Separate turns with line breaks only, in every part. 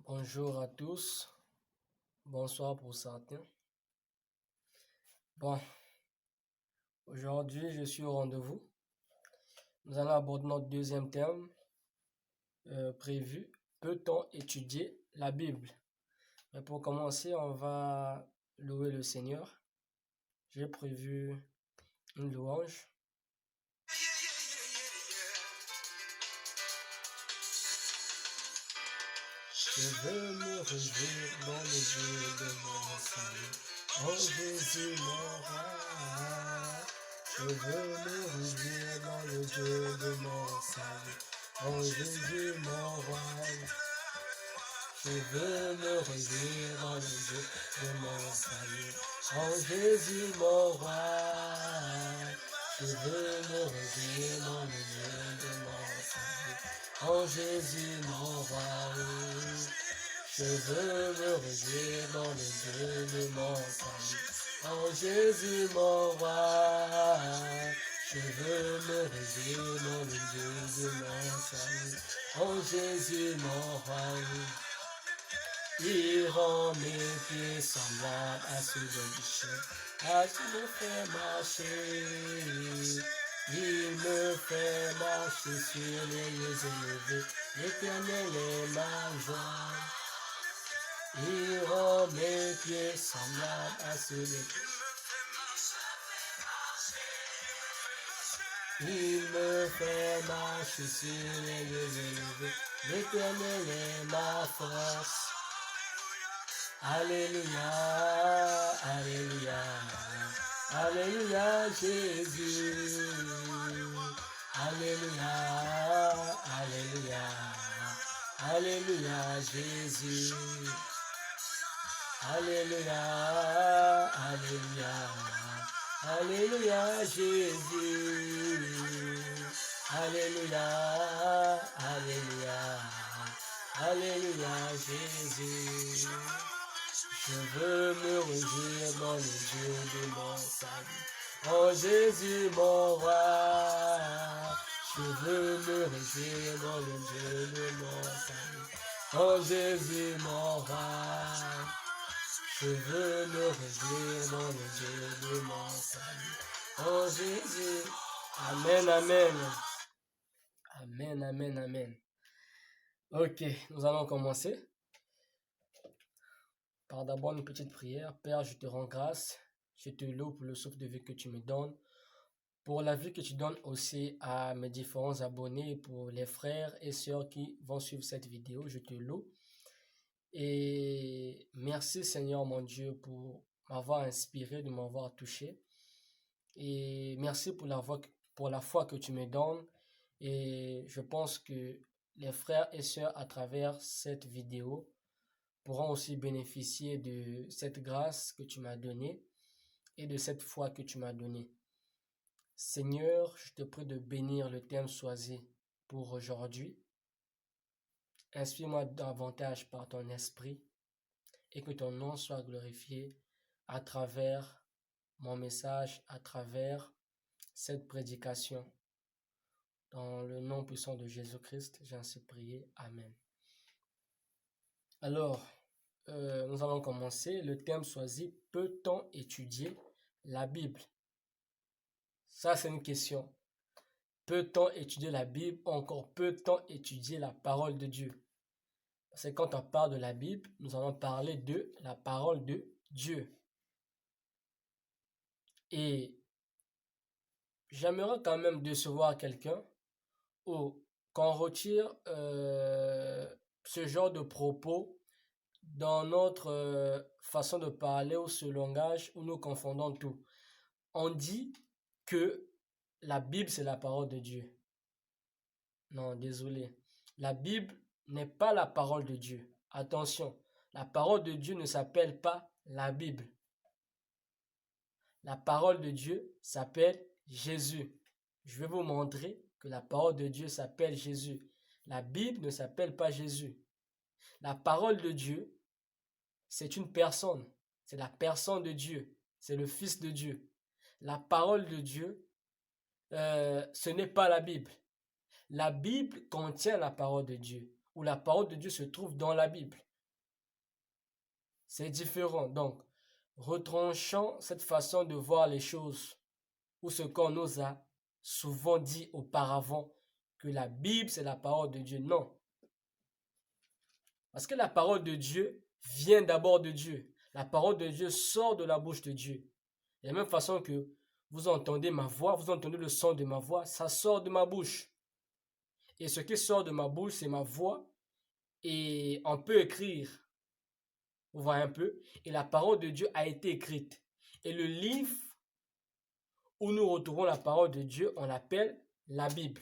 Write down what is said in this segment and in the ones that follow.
Bonjour à tous, bonsoir pour certains. Bon, aujourd'hui je suis au rendez-vous. Nous allons aborder notre deuxième thème prévu. Peut-on étudier la Bible? Mais pour commencer, on va louer le Seigneur. J'ai prévu une louange. Je veux me réjouir dans le Dieu de mon salut. Oh Jésus mon roi. Je veux me réjouir dans le Dieu de mon salut. Oh Jésus mon roi. Je veux me réjouir dans le Dieu de mon salut. Oh Jésus mon roi. Je veux me réjouir dans le Dieu de mon salut. Oh Jésus mon roi. Je veux me réjouir dans le Dieu de mon salut. Oh Jésus mon roi. Je veux me réjouir dans le Dieu de mon salut. Oh Jésus mon roi. Il rend mes pieds semblables à ceux de bichon, à qui me fait marcher. Il me fait marcher sur les lieux élevés. L'Éternel est ma joie. Il rend mes pieds semblables à ceux de bichon. Il me fait marcher sur les lieux élevés. L'Éternel est ma force. Alléluia, Alléluia, Alléluia Jésus. Alléluia, Alléluia, Alléluia Jésus. Alléluia, Alléluia, Alléluia Jésus. Alléluia, Alléluia, Alléluia Jésus. Je veux me réjouir dans le Dieu de mon salut. Oh Jésus mon roi. Je veux me réjouir dans le Dieu de mon salut. Oh Jésus mon roi. Je veux me réjouir dans le Dieu de mon salut. Oh Jésus. Amen, amen. Amen, amen, amen. Ok, nous allons commencer par d'abord une petite prière. Père, je te rends grâce. Je te loue pour le souffle de vie que tu me donnes, pour la vie que tu donnes aussi à mes différents abonnés, pour les frères et sœurs qui vont suivre cette vidéo. Je te loue. Et merci Seigneur mon Dieu pour m'avoir inspiré, de m'avoir touché. Et merci pour la foi que tu me donnes. Et je pense que les frères et sœurs à travers cette vidéo pourront aussi bénéficier de cette grâce que tu m'as donnée et de cette foi que tu m'as donnée. Seigneur, je te prie de bénir le thème choisi pour aujourd'hui. Inspire-moi davantage par ton esprit et que ton nom soit glorifié à travers mon message, à travers cette prédication. Dans le nom puissant de Jésus-Christ, j'ai ainsi prié. Amen. Alors, nous allons commencer. Le thème choisi, peut-on étudier la Bible? Ça, c'est une question. Peut-on étudier la Bible? Encore peut-on étudier la parole de Dieu? Parce que quand on parle de la Bible, nous allons parler de la parole de Dieu. Et j'aimerais quand même décevoir quelqu'un ou qu'on retire ce genre de propos dans notre façon de parler ou ce langage où nous confondons tout. On dit que la Bible, c'est la parole de Dieu. Non, désolé. La Bible n'est pas la parole de Dieu. Attention, la parole de Dieu ne s'appelle pas la Bible. La parole de Dieu s'appelle Jésus. Je vais vous montrer que la parole de Dieu s'appelle Jésus. La Bible ne s'appelle pas Jésus. La parole de Dieu, c'est une personne. C'est la personne de Dieu. C'est le Fils de Dieu. La parole de Dieu, ce n'est pas la Bible. La Bible contient la parole de Dieu, ou la parole de Dieu se trouve dans la Bible. C'est différent. Donc, retranchant cette façon de voir les choses, ou ce qu'on nous a souvent dit auparavant, que la Bible, c'est la parole de Dieu. Non. Parce que la parole de Dieu vient d'abord de Dieu. La parole de Dieu sort de la bouche de Dieu. De la même façon que vous entendez ma voix, vous entendez le son de ma voix, ça sort de ma bouche. Et ce qui sort de ma bouche, c'est ma voix. Et on peut écrire, vous voyez un peu, et la parole de Dieu a été écrite. Et le livre où nous retrouvons la parole de Dieu, on l'appelle la Bible.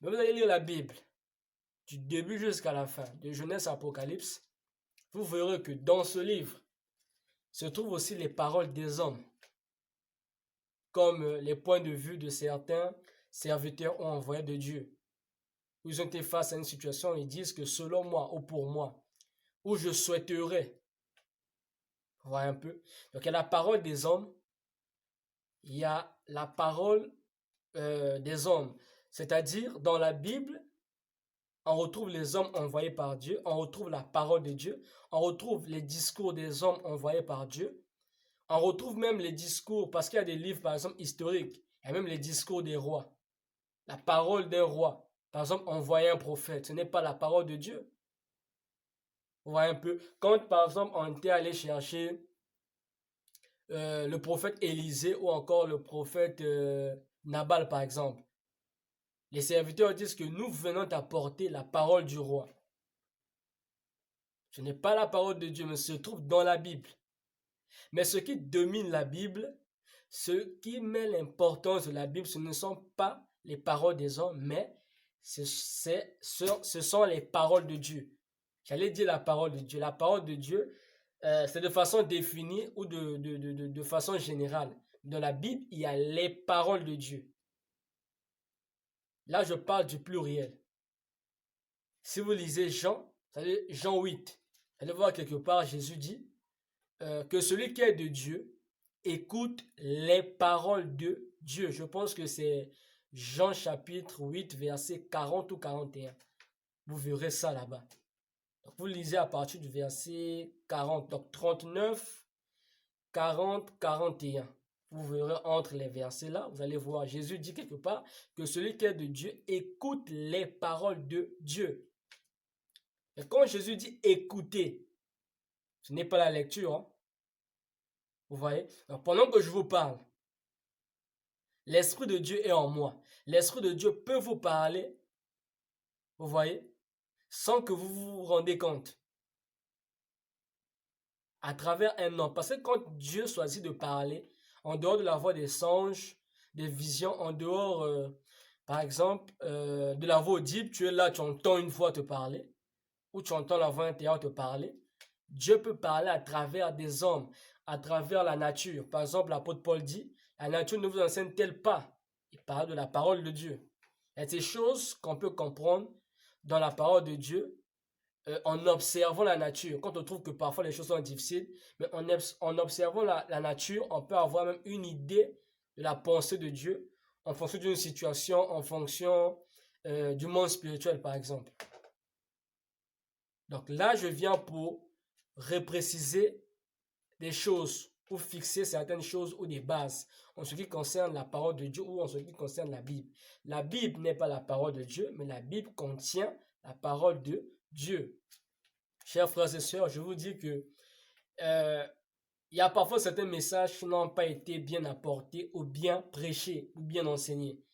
Mais vous allez lire la Bible du début jusqu'à la fin, de Genèse à Apocalypse, vous verrez que dans ce livre se trouvent aussi les paroles des hommes, comme les points de vue de certains serviteurs ou envoyés de Dieu. Où ils ont été face à une situation, ils disent que selon moi ou pour moi, ou je souhaiterais, vous voyez un peu. Donc il y a la parole des hommes, il y a la parole des hommes. C'est-à-dire, dans la Bible, on retrouve les hommes envoyés par Dieu, on retrouve la parole de Dieu, on retrouve les discours des hommes envoyés par Dieu, on retrouve même les discours, parce qu'il y a des livres, par exemple, historiques, il y a même les discours des rois. La parole d'un roi, par exemple, envoyer un prophète, ce n'est pas la parole de Dieu. Vous voyez un peu, quand par exemple, on était allé chercher le prophète Élisée ou encore le prophète Nabal, par exemple, les serviteurs disent que nous venons t'apporter la parole du roi. Ce n'est pas la parole de Dieu, mais se trouve dans la Bible. Mais ce qui domine la Bible, ce qui met l'importance de la Bible, ce ne sont pas les paroles des hommes, mais ce sont les paroles de Dieu. J'allais dire la parole de Dieu. La parole de Dieu, c'est de façon définie ou de façon générale. Dans la Bible, il y a les paroles de Dieu. Là, je parle du pluriel. Si vous lisez Jean, c'est-à-dire Jean 8, vous allez voir quelque part, Jésus dit que celui qui est de Dieu écoute les paroles de Dieu. Je pense que c'est Jean chapitre 8, verset 40 ou 41. Vous verrez ça là-bas. Donc, vous lisez à partir du verset 40, donc 39, 40, 41. Vous verrez entre les versets là, vous allez voir, Jésus dit quelque part que celui qui est de Dieu écoute les paroles de Dieu. Et quand Jésus dit écouter, ce n'est pas la lecture. Hein? Vous voyez? Donc, pendant que je vous parle, l'Esprit de Dieu est en moi. L'Esprit de Dieu peut vous parler, vous voyez, sans que vous vous rendez compte. À travers un homme. Parce que quand Dieu choisit de parler, en dehors de la voix des songes, des visions, en dehors, par exemple, de la voix audible, tu es là, tu entends une voix te parler, ou tu entends la voix intérieure te parler. Dieu peut parler à travers des hommes, à travers la nature. Par exemple, l'apôtre Paul dit, la nature ne vous enseigne-t-elle pas? Il parle de la parole de Dieu. Il y a des choses qu'on peut comprendre dans la parole de Dieu en observant la nature. Quand on trouve que parfois les choses sont difficiles, mais en observant la nature, on peut avoir même une idée de la pensée de Dieu en fonction d'une situation, en fonction du monde spirituel, par exemple. Donc là, je viens pour repréciser des choses ou fixer certaines choses ou des bases en ce qui concerne la parole de Dieu ou en ce qui concerne la Bible. La Bible n'est pas la parole de Dieu, mais la Bible contient la parole de Dieu. Chers frères et sœurs, je vous dis que il y a parfois certains messages qui n'ont pas été bien apportés ou bien prêchés ou bien enseignés.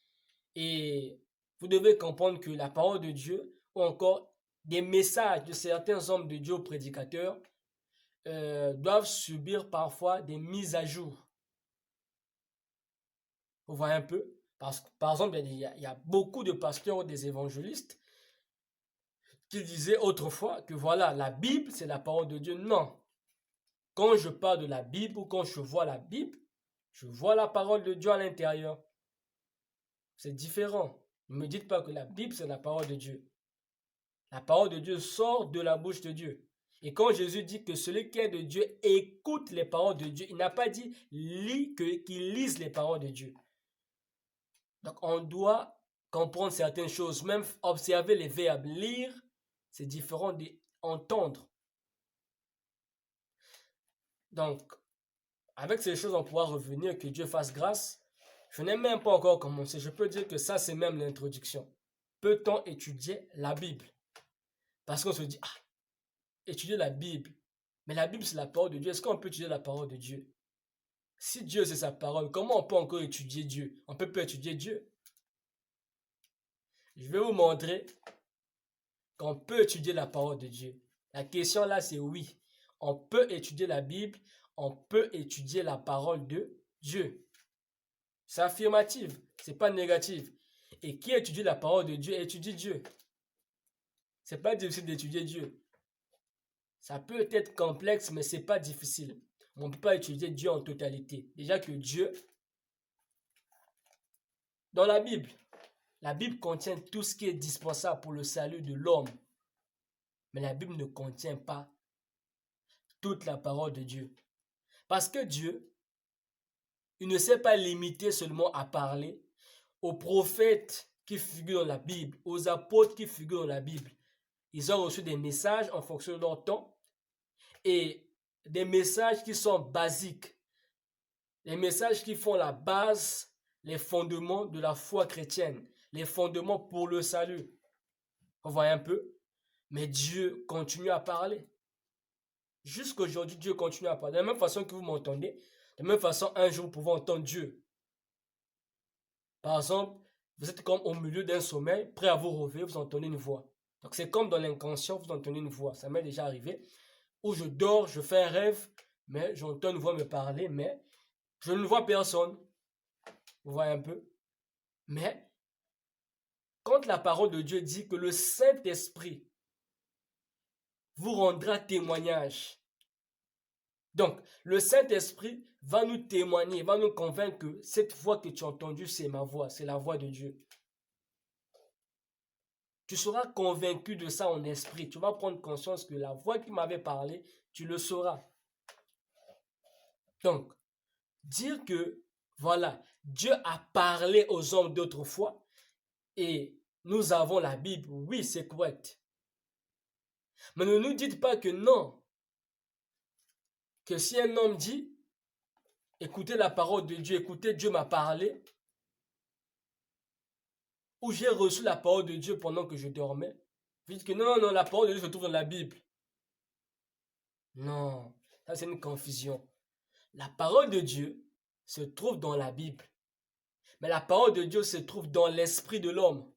Et vous devez comprendre que la parole de Dieu ou encore des messages de certains hommes de Dieu ou prédicateurs doivent subir parfois des mises à jour. Vous voyez un peu? Par exemple, il y a beaucoup de pasteurs ou des évangélistes qui disaient autrefois que voilà, la Bible, c'est la parole de Dieu. Non. Quand je parle de la Bible ou quand je vois la Bible, je vois la parole de Dieu à l'intérieur. C'est différent. Ne me dites pas que la Bible, c'est la parole de Dieu. La parole de Dieu sort de la bouche de Dieu. Et quand Jésus dit que celui qui est de Dieu écoute les paroles de Dieu, il n'a pas dit qu'il lise les paroles de Dieu. Donc on doit comprendre certaines choses, même observer les verbes. Lire, c'est différent d'entendre. Donc, avec ces choses, on pourra revenir, que Dieu fasse grâce. Je n'ai même pas encore commencé. Je peux dire que ça, c'est même l'introduction. Peut-on étudier la Bible? Parce qu'on se dit, ah, étudier la Bible. Mais la Bible, c'est la parole de Dieu. Est-ce qu'on peut étudier la parole de Dieu? Si Dieu, c'est sa parole, comment on peut encore étudier Dieu? On ne peut pas étudier Dieu. Je vais vous montrer qu'on peut étudier la parole de Dieu. La question là, c'est oui. On peut étudier la Bible, on peut étudier la parole de Dieu. C'est affirmatif, c'est pas négatif. Et qui étudie la parole de Dieu étudie Dieu. C'est pas difficile d'étudier Dieu. Ça peut être complexe, mais c'est pas difficile. On ne peut pas étudier Dieu en totalité. Déjà que Dieu, dans la Bible contient tout ce qui est dispensable pour le salut de l'homme. Mais la Bible ne contient pas toute la parole de Dieu. Parce que Dieu, il ne s'est pas limité seulement à parler aux prophètes qui figurent dans la Bible, aux apôtres qui figurent dans la Bible. Ils ont reçu des messages en fonction de leur temps et des messages qui sont basiques, les messages qui font la base, les fondements de la foi chrétienne, les fondements pour le salut. On voit un peu, mais Dieu continue à parler. Jusqu'aujourd'hui, Dieu continue à parler. De la même façon que vous m'entendez, de la même façon, un jour, vous pouvez entendre Dieu. Par exemple, vous êtes comme au milieu d'un sommeil, prêt à vous réveiller, vous entendez une voix. Donc c'est comme dans l'inconscient, vous entendez une voix. Ça m'est déjà arrivé. Où je dors, je fais un rêve, mais j'entends une voix me parler, mais je ne vois personne. Vous voyez un peu? Mais quand la parole de Dieu dit que le Saint-Esprit vous rendra témoignage. Donc, le Saint-Esprit va nous témoigner, va nous convaincre que cette voix que tu as entendue, c'est ma voix, c'est la voix de Dieu. Tu seras convaincu de ça en esprit. Tu vas prendre conscience que la voix qui m'avait parlé, tu le sauras. Donc, dire que, voilà, Dieu a parlé aux hommes d'autrefois et nous avons la Bible, oui, c'est correct. Mais ne nous dites pas que non. Que si un homme dit, écoutez la parole de Dieu, écoutez, Dieu m'a parlé, ou j'ai reçu la parole de Dieu pendant que je dormais, vous dites que non, la parole de Dieu se trouve dans la Bible. Non, ça c'est une confusion. La parole de Dieu se trouve dans la Bible. Mais la parole de Dieu se trouve dans l'esprit de l'homme.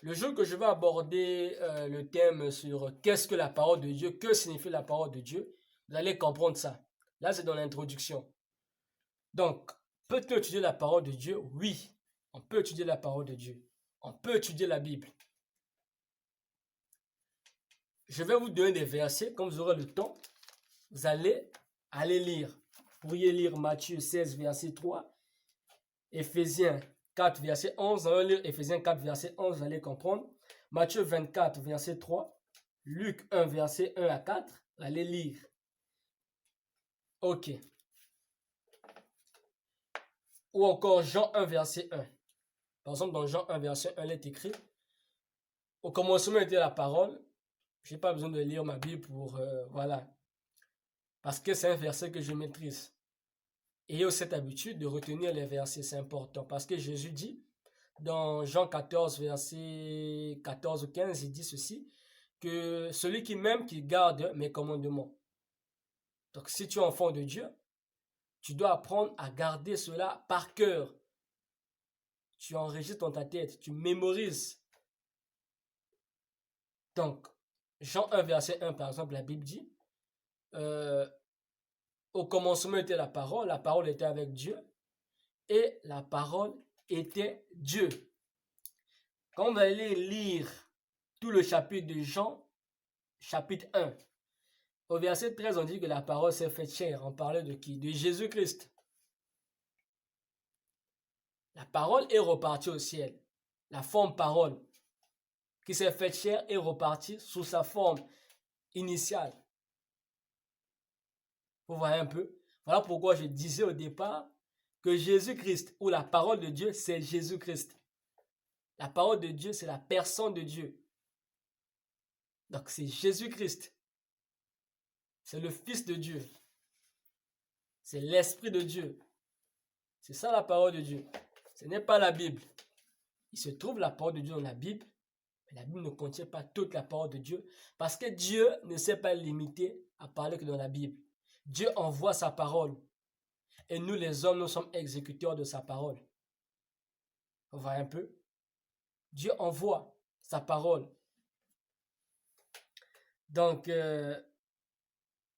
Le jour que je vais aborder le thème sur qu'est-ce que la parole de Dieu, que signifie la parole de Dieu, vous allez comprendre ça. Là, c'est dans l'introduction. Donc, peut-on étudier la parole de Dieu? Oui, on peut étudier la parole de Dieu. On peut étudier la Bible. Je vais vous donner des versets, comme vous aurez le temps. Vous allez lire. Vous pourriez lire Matthieu 16, verset 3, Éphésiens 4, verset 11. Vous allez lire Éphésiens 4, verset 11, vous allez comprendre. Matthieu 24, verset 3. Luc 1, verset 1 à 4. Vous allez lire. Ok. Ou encore Jean 1, verset 1. Par exemple, dans Jean 1, verset 1, il est écrit: au commencement était la parole. Je n'ai pas besoin de lire ma Bible pour... voilà. Parce que c'est un verset que je maîtrise. Ayez cette habitude de retenir les versets, c'est important. Parce que Jésus dit, dans Jean 14, verset 14 ou 15, il dit ceci, que celui qui m'aime, qui garde mes commandements. Donc si tu es enfant de Dieu, tu dois apprendre à garder cela par cœur. Tu enregistres dans ta tête, tu mémorises. Donc, Jean 1, verset 1, par exemple, la Bible dit, au commencement était la parole était avec Dieu, et la parole était Dieu. Quand vous allez lire tout le chapitre de Jean, chapitre 1, au verset 13, on dit que la parole s'est faite chair. On parlait de qui? De Jésus-Christ. La parole est repartie au ciel. La forme parole qui s'est faite chair est repartie sous sa forme initiale. Vous voyez un peu? Voilà pourquoi je disais au départ que Jésus-Christ, ou la parole de Dieu, c'est Jésus-Christ. La parole de Dieu, c'est la personne de Dieu. Donc c'est Jésus-Christ. C'est le Fils de Dieu. C'est l'Esprit de Dieu. C'est ça la parole de Dieu. Ce n'est pas la Bible. Il se trouve la parole de Dieu dans la Bible, mais la Bible ne contient pas toute la parole de Dieu, parce que Dieu ne s'est pas limité à parler que dans la Bible. Dieu envoie sa parole, et nous les hommes, nous sommes exécuteurs de sa parole. On voit un peu. Dieu envoie sa parole. Donc,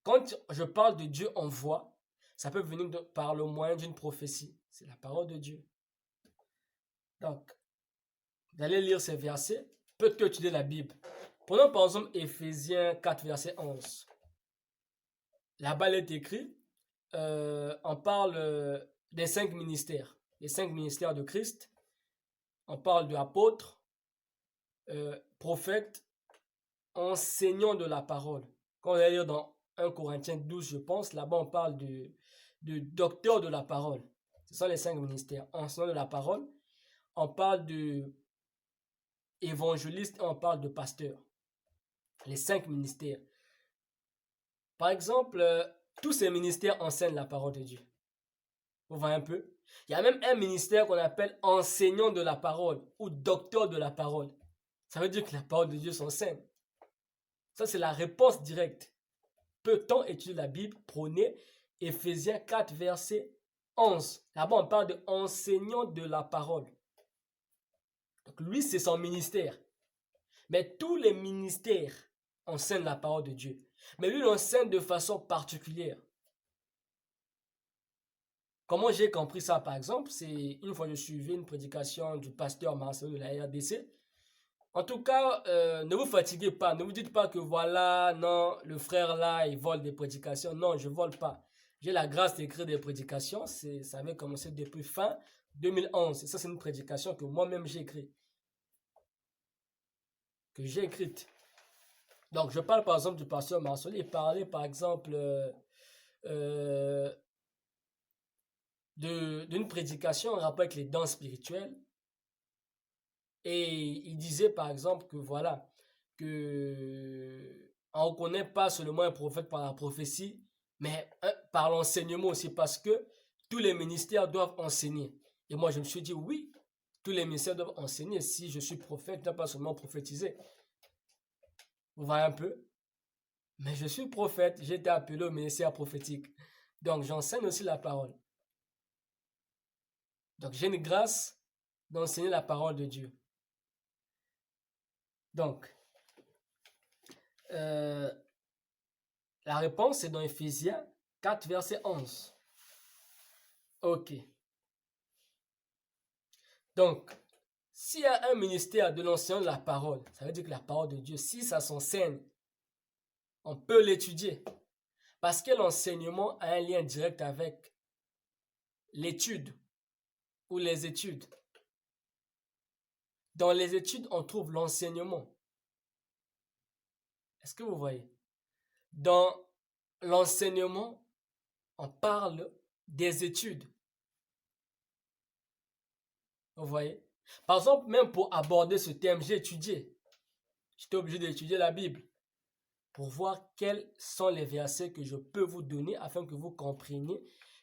quand je parle de Dieu envoie, ça peut venir par le moyen d'une prophétie. C'est la parole de Dieu. Donc, d'aller lire ces versets, peut-être étudier la Bible. Prenons par exemple Éphésiens 4, verset 11. Là-bas, il est écrit, on parle des 5 ministères. Les 5 ministères de Christ. On parle d'apôtres, prophètes, enseignants de la parole. Quand on va lire dans 1 Corinthiens 12, je pense, là-bas on parle de docteur de la parole. Ce sont les 5 ministères. Enseignants de la parole. On parle de évangéliste et on parle de pasteur. Les 5 ministères. Par exemple, tous ces ministères enseignent la parole de Dieu. Vous voyez un peu? Il y a même un ministère qu'on appelle enseignant de la parole ou docteur de la parole. Ça veut dire que la parole de Dieu s'enseigne. Ça, c'est la réponse directe. Peut-on étudier la Bible? Prenez Éphésiens 4, verset 11. Là-bas, on parle de enseignant de la parole. Donc, lui, c'est son ministère. Mais tous les ministères enseignent la parole de Dieu. Mais lui, il enseigne de façon particulière. Comment j'ai compris ça, par exemple, c'est une fois je suivais une prédication du pasteur Marcel de la RDC. En tout cas, ne vous fatiguez pas. Ne vous dites pas que voilà, non, le frère là, il vole des prédications. Non, je ne vole pas. J'ai la grâce d'écrire des prédications. Ça avait commencé depuis fin 2011. Et ça, c'est une prédication que moi-même j'ai écrite. Donc, je parle par exemple du pasteur Marcel. Il parlait par exemple d'une prédication en rapport avec les dons spirituels. Et il disait par exemple que voilà, que on ne reconnaît pas seulement un prophète par la prophétie, mais par l'enseignement aussi, parce que tous les ministères doivent enseigner. Et moi, je me suis dit, oui, tous les ministères doivent enseigner. Si je suis prophète, je ne dois pas seulement prophétiser. Vous voyez un peu? Mais je suis prophète, j'ai été appelé au ministère prophétique. Donc, j'enseigne aussi la parole. Donc, j'ai une grâce d'enseigner la parole de Dieu. Donc, la réponse est dans Éphésiens 4, verset 11. Ok. Donc, s'il y a un ministère de l'enseignement de la parole, ça veut dire que la parole de Dieu, si ça s'enseigne, on peut l'étudier. Parce que l'enseignement a un lien direct avec l'étude ou les études. Dans les études, on trouve l'enseignement. Est-ce que vous voyez? Dans l'enseignement, on parle des études. Vous voyez? Par exemple, même pour aborder ce thème, j'ai étudié. J'étais obligé d'étudier la Bible pour voir quels sont les versets que je peux vous donner afin que vous compreniez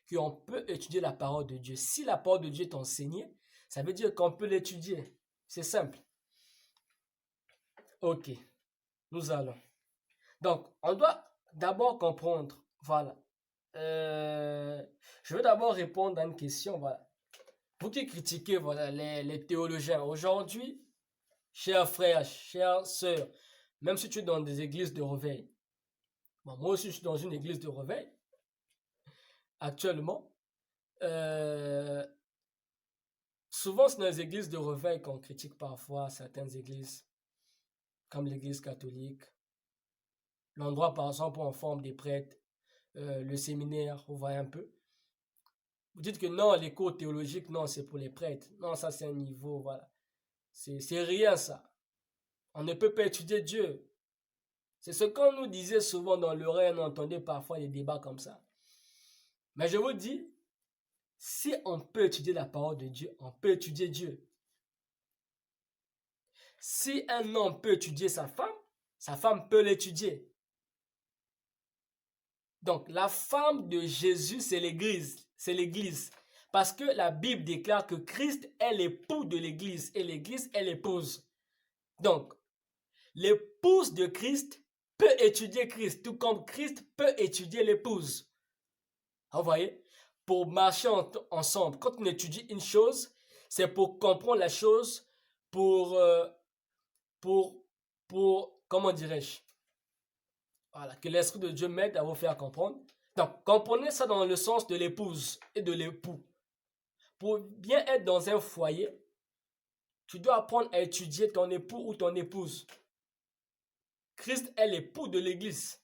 qu'on peut étudier la parole de Dieu. Si la parole de Dieu est enseignée, ça veut dire qu'on peut l'étudier. C'est simple. Ok, nous allons. Donc, on doit d'abord comprendre. Voilà. Je vais d'abord répondre à une question. Voilà. Vous qui critiquez voilà, les théologiens, aujourd'hui, chers frères, chères sœurs, même si tu es dans des églises de réveil, bon, moi aussi je suis dans une église de réveil, actuellement, souvent c'est dans les églises de réveil qu'on critique parfois certaines églises, comme l'église catholique, l'endroit par exemple où on forme des prêtres, le séminaire, vous voyez un peu. Vous dites que non, les cours théologiques, non, c'est pour les prêtres. Non, ça c'est un niveau, voilà. C'est rien ça. On ne peut pas étudier Dieu. C'est ce qu'on nous disait souvent dans l'oreille, on entendait parfois des débats comme ça. Mais je vous dis, si on peut étudier la parole de Dieu, on peut étudier Dieu. Si un homme peut étudier sa femme peut l'étudier. Donc, la femme de Jésus, c'est l'Église. C'est l'Église. Parce que la Bible déclare que Christ est l'époux de l'Église et l'Église est l'épouse. Donc, l'épouse de Christ peut étudier Christ, tout comme Christ peut étudier l'épouse. Vous voyez? Pour marcher ensemble, quand on étudie une chose, c'est pour comprendre la chose, pour comment dirais-je? Voilà, que l'Esprit de Dieu m'aide à vous faire comprendre. Donc, comprenez ça dans le sens de l'épouse et de l'époux. Pour bien être dans un foyer, tu dois apprendre à étudier ton époux ou ton épouse. Christ est l'époux de l'Église.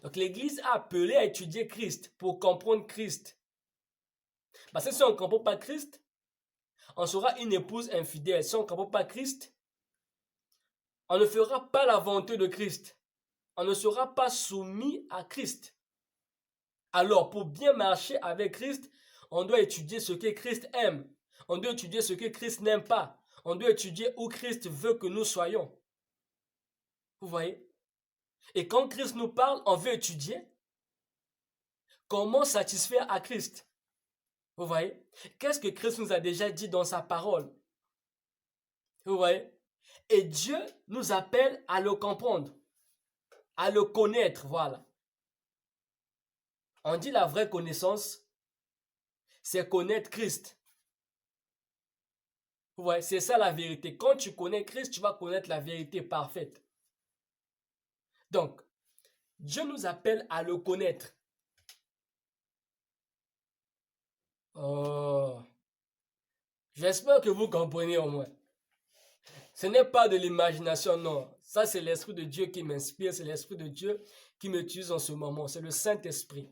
Donc, l'Église a appelé à étudier Christ pour comprendre Christ. Parce que si on ne comprend pas Christ, on sera une épouse infidèle. Si on ne comprend pas Christ, on ne fera pas la volonté de Christ. On ne sera pas soumis à Christ. Alors, pour bien marcher avec Christ, on doit étudier ce que Christ aime. On doit étudier ce que Christ n'aime pas. On doit étudier où Christ veut que nous soyons. Vous voyez? Et quand Christ nous parle, on veut étudier comment satisfaire à Christ. Vous voyez? Qu'est-ce que Christ nous a déjà dit dans sa parole? Vous voyez? Et Dieu nous appelle à le comprendre, à le connaître, voilà. On dit la vraie connaissance, c'est connaître Christ. Vous voyez, c'est ça la vérité. Quand tu connais Christ, tu vas connaître la vérité parfaite. Donc, Dieu nous appelle à le connaître. Oh, j'espère que vous comprenez au moins. Ce n'est pas de l'imagination, non. Ça, c'est l'Esprit de Dieu qui m'inspire, c'est l'Esprit de Dieu qui m'utilise en ce moment. C'est le Saint-Esprit.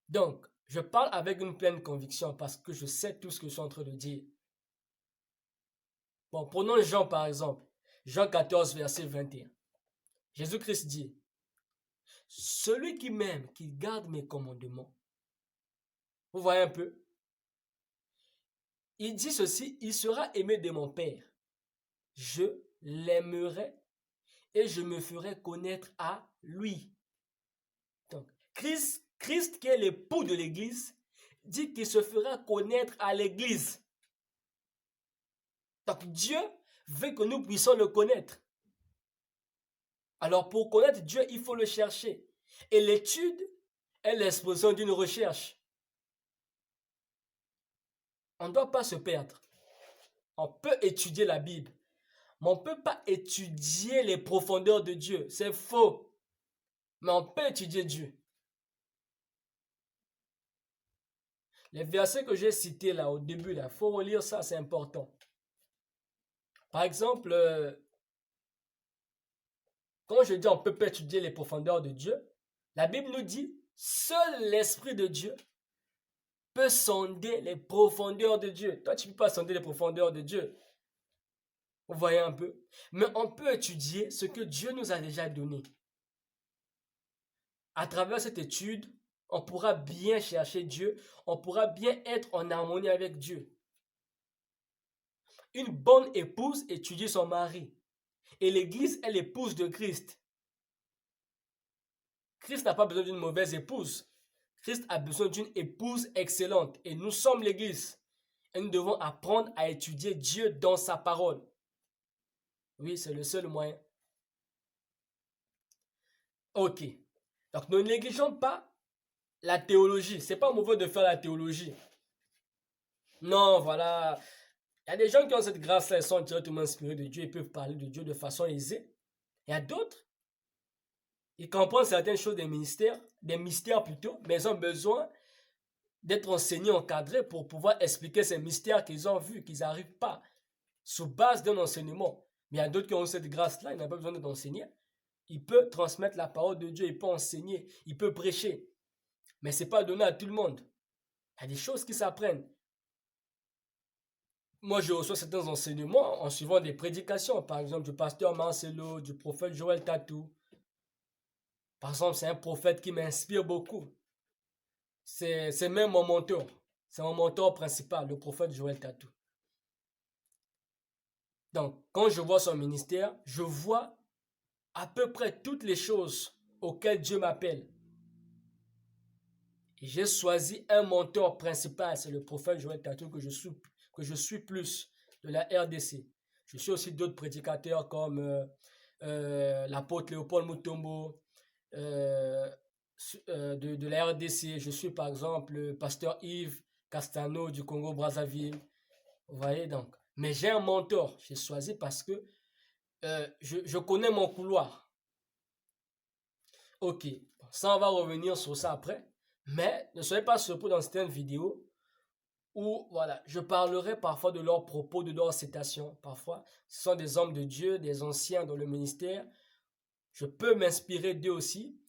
Donc, je parle avec une pleine conviction parce que je sais tout ce que je suis en train de dire. Bon, prenons Jean par exemple. Jean 14, verset 21. Jésus-Christ dit, « Celui qui m'aime, qui garde mes commandements. » Vous voyez un peu? Il dit ceci, « Il sera aimé de mon Père. Je l'aimerai et je me ferai connaître à lui. » Donc, Christ qui est l'époux de l'Église, dit qu'il se fera connaître à l'Église. Donc, Dieu veut que nous puissions le connaître. Alors, pour connaître Dieu, il faut le chercher. Et l'étude est l'expression d'une recherche. On ne doit pas se perdre. On peut étudier la Bible, mais on ne peut pas étudier les profondeurs de Dieu. C'est faux. Mais on peut étudier Dieu. Les versets que j'ai cités là au début, il faut relire ça, c'est important. Par exemple, quand je dis on ne peut pas étudier les profondeurs de Dieu, la Bible nous dit, seul l'Esprit de Dieu peut sonder les profondeurs de Dieu. Toi, tu ne peux pas sonder les profondeurs de Dieu. Vous voyez un peu? Mais on peut étudier ce que Dieu nous a déjà donné. À travers cette étude, on pourra bien chercher Dieu, on pourra bien être en harmonie avec Dieu. Une bonne épouse étudie son mari. Et l'Église est l'épouse de Christ. Christ n'a pas besoin d'une mauvaise épouse. Christ a besoin d'une épouse excellente. Et nous sommes l'Église. Et nous devons apprendre à étudier Dieu dans sa parole. Oui, c'est le seul moyen. Ok. Donc, ne négligeons pas la théologie. C'est pas mauvais de faire la théologie. Non, voilà. Il y a des gens qui ont cette grâce-là, ils sont directement inspirés de Dieu, ils peuvent parler de Dieu de façon aisée. Il y a d'autres, ils comprennent certaines choses des mystères plutôt, mais ils ont besoin d'être enseignés, encadrés pour pouvoir expliquer ces mystères qu'ils ont vus, qu'ils n'arrivent pas, sous base d'un enseignement. Mais il y a d'autres qui ont cette grâce-là, ils n'ont pas besoin d'être enseignés. Il peut transmettre la parole de Dieu, il peut enseigner, il peut prêcher. Mais ce n'est pas donné à tout le monde. Il y a des choses qui s'apprennent. Moi, je reçois certains enseignements en suivant des prédications, par exemple du pasteur Marcelo, du prophète Joël Tatou. Par exemple, c'est un prophète qui m'inspire beaucoup. C'est même mon mentor. C'est mon mentor principal, le prophète Joël Tatou. Donc, quand je vois son ministère, je vois à peu près toutes les choses auxquelles Dieu m'appelle. J'ai choisi un mentor principal, c'est le prophète Joël Tatou que je suis plus de la RDC. Je suis aussi d'autres prédicateurs comme l'apôtre Léopold Mutombo de la RDC. Je suis par exemple le pasteur Yves Castano du Congo-Brazzaville. Vous voyez donc. Mais j'ai un mentor. J'ai choisi parce que je connais mon couloir. Ok, ça on va revenir sur ça après. Mais ne soyez pas surpris dans certaines vidéos où voilà, je parlerai parfois de leurs propos, de leurs citations. Parfois, ce sont des hommes de Dieu, des anciens dans le ministère. Je peux m'inspirer d'eux aussi.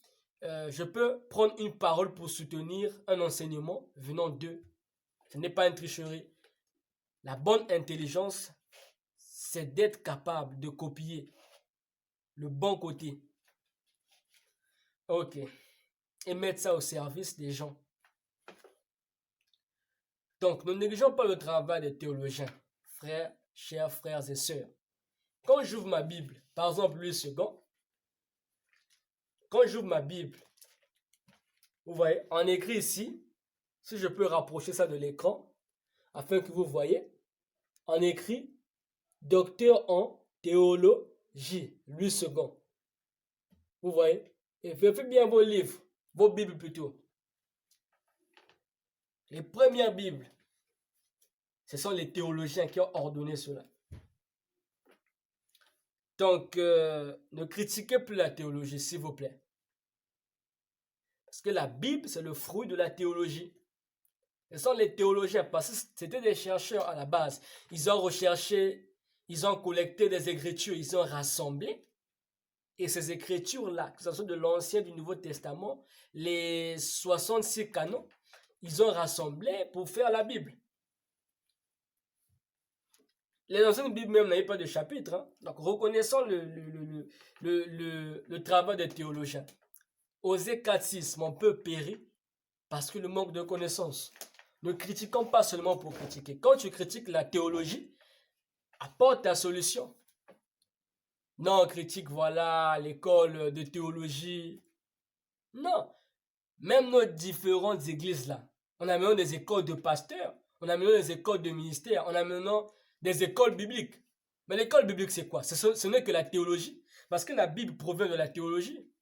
Je peux prendre une parole pour soutenir un enseignement venant d'eux. Ce n'est pas une tricherie. La bonne intelligence, c'est d'être capable de copier le bon côté. Ok. Et mettre ça au service des gens. Donc, ne négligeons pas le travail des théologiens, frères, chers frères et sœurs. Quand j'ouvre ma Bible, par exemple, Louis II, quand j'ouvre ma Bible, vous voyez, en écrit ici, si je peux rapprocher ça de l'écran, afin que vous voyez, en écrit, docteur en théologie, Louis II. Vous voyez, et faites bien vos livres, vos Bibles plutôt. Les premières Bibles, ce sont les théologiens qui ont ordonné cela. Donc, ne critiquez plus la théologie, s'il vous plaît. Parce que la Bible, c'est le fruit de la théologie. Ce sont les théologiens, parce que c'était des chercheurs à la base. Ils ont recherché, ils ont collecté des écritures, ils ont rassemblé. Et ces écritures-là, que ce soit de l'Ancien et du Nouveau Testament, les 66 canons, ils ont rassemblé pour faire la Bible. Les anciennes Bibles même n'avaient pas de chapitre. Hein. Donc reconnaissons le travail des théologiens. Osée 4.6, mon peuple périt parce que le manque de connaissances. Ne critiquons pas seulement pour critiquer. Quand tu critiques la théologie, apporte ta solution. Non, on critique, voilà, l'école de théologie. Non. Même nos différentes églises là, on a maintenant des écoles de pasteurs, on a maintenant des écoles de ministères, on a maintenant des écoles bibliques. Mais l'école biblique, c'est quoi? Ce n'est que la théologie. Parce que la Bible provient de la théologie.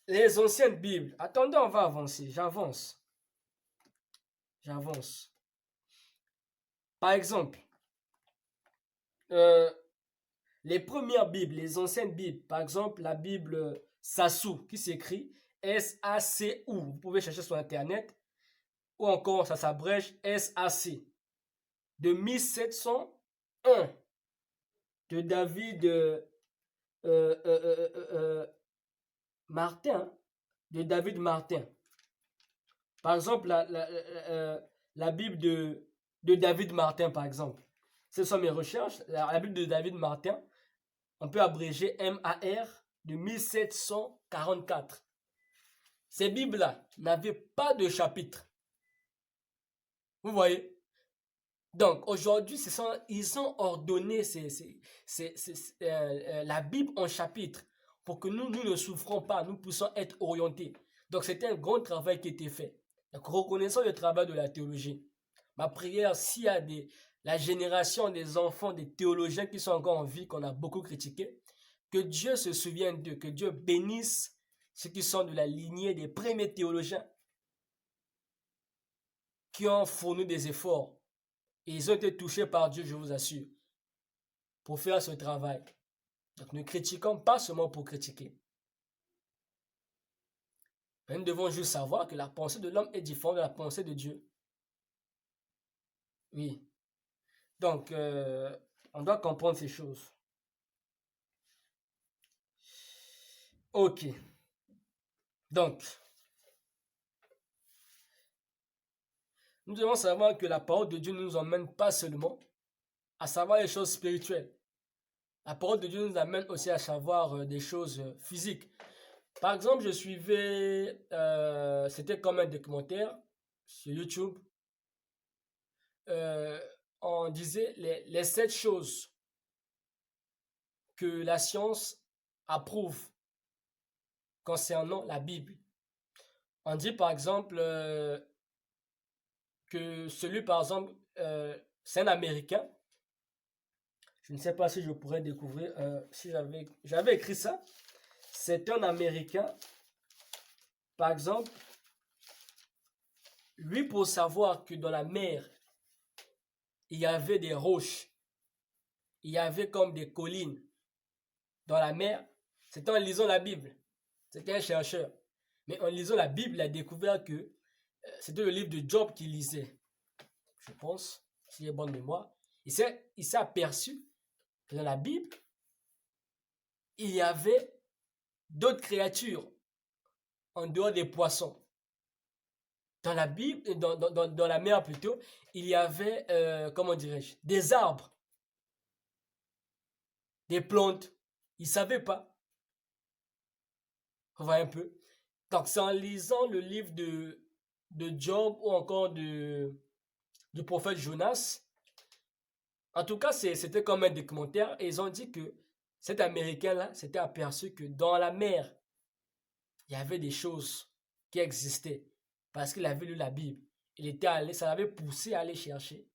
Les anciennes Bibles. Attendez, on va avancer. J'avance. Par exemple, les premières Bibles, les anciennes Bibles, par exemple la Bible Sassou, qui s'écrit S-A-C-U. Vous pouvez chercher sur Internet. Ou encore, ça s'abrège S-A-C. De 1701. De David Martin. De David Martin. Par exemple, la Bible de David Martin, par exemple. Ce sont mes recherches. La Bible de David Martin, on peut abréger MAR de 1744. Ces Bibles-là n'avaient pas de chapitre. Vous voyez? Donc, aujourd'hui, ils ont ordonné la Bible en chapitre pour que nous ne souffrons pas, nous puissions être orientés. Donc, c'était un grand travail qui était fait. Donc, reconnaissons le travail de la théologie. Ma prière, s'il y a la génération des enfants, des théologiens qui sont encore en vie, qu'on a beaucoup critiqué, que Dieu se souvienne d'eux, que Dieu bénisse ceux qui sont de la lignée des premiers théologiens qui ont fourni des efforts. Et ils ont été touchés par Dieu, je vous assure, pour faire ce travail. Donc ne critiquons pas seulement pour critiquer. Mais nous devons juste savoir que la pensée de l'homme est différente de la pensée de Dieu. Oui. Donc, on doit comprendre ces choses. Ok. Donc, nous devons savoir que la parole de Dieu ne nous emmène pas seulement à savoir les choses spirituelles. La parole de Dieu nous amène aussi à savoir des choses physiques. Par exemple, je suivais, c'était comme un documentaire sur YouTube. On disait les 7 choses que la science approuve concernant la Bible. On dit par exemple que celui, par exemple, c'est un Américain. Je ne sais pas si je pourrais découvrir, si j'avais écrit ça. C'est un Américain, par exemple, lui pour savoir que dans la mer, il y avait des roches, il y avait comme des collines dans la mer, c'était en lisant la Bible. C'était un chercheur. Mais en lisant la Bible, il a découvert que c'était le livre de Job qu'il lisait, je pense, si j'ai bonne mémoire. Il s'est aperçu que dans la Bible, il y avait d'autres créatures en dehors des poissons. Dans la Bible, dans la mer plutôt, il y avait, comment dirais-je, des arbres, des plantes. Il ne savait pas. On voit un peu. Donc c'est en lisant le livre de Job ou encore du prophète Jonas. En tout cas, c'était comme un documentaire et ils ont dit que cet Américain-là s'était aperçu que dans la mer, il y avait des choses qui existaient parce qu'il avait lu la Bible. Il était allé, ça l'avait poussé à aller chercher.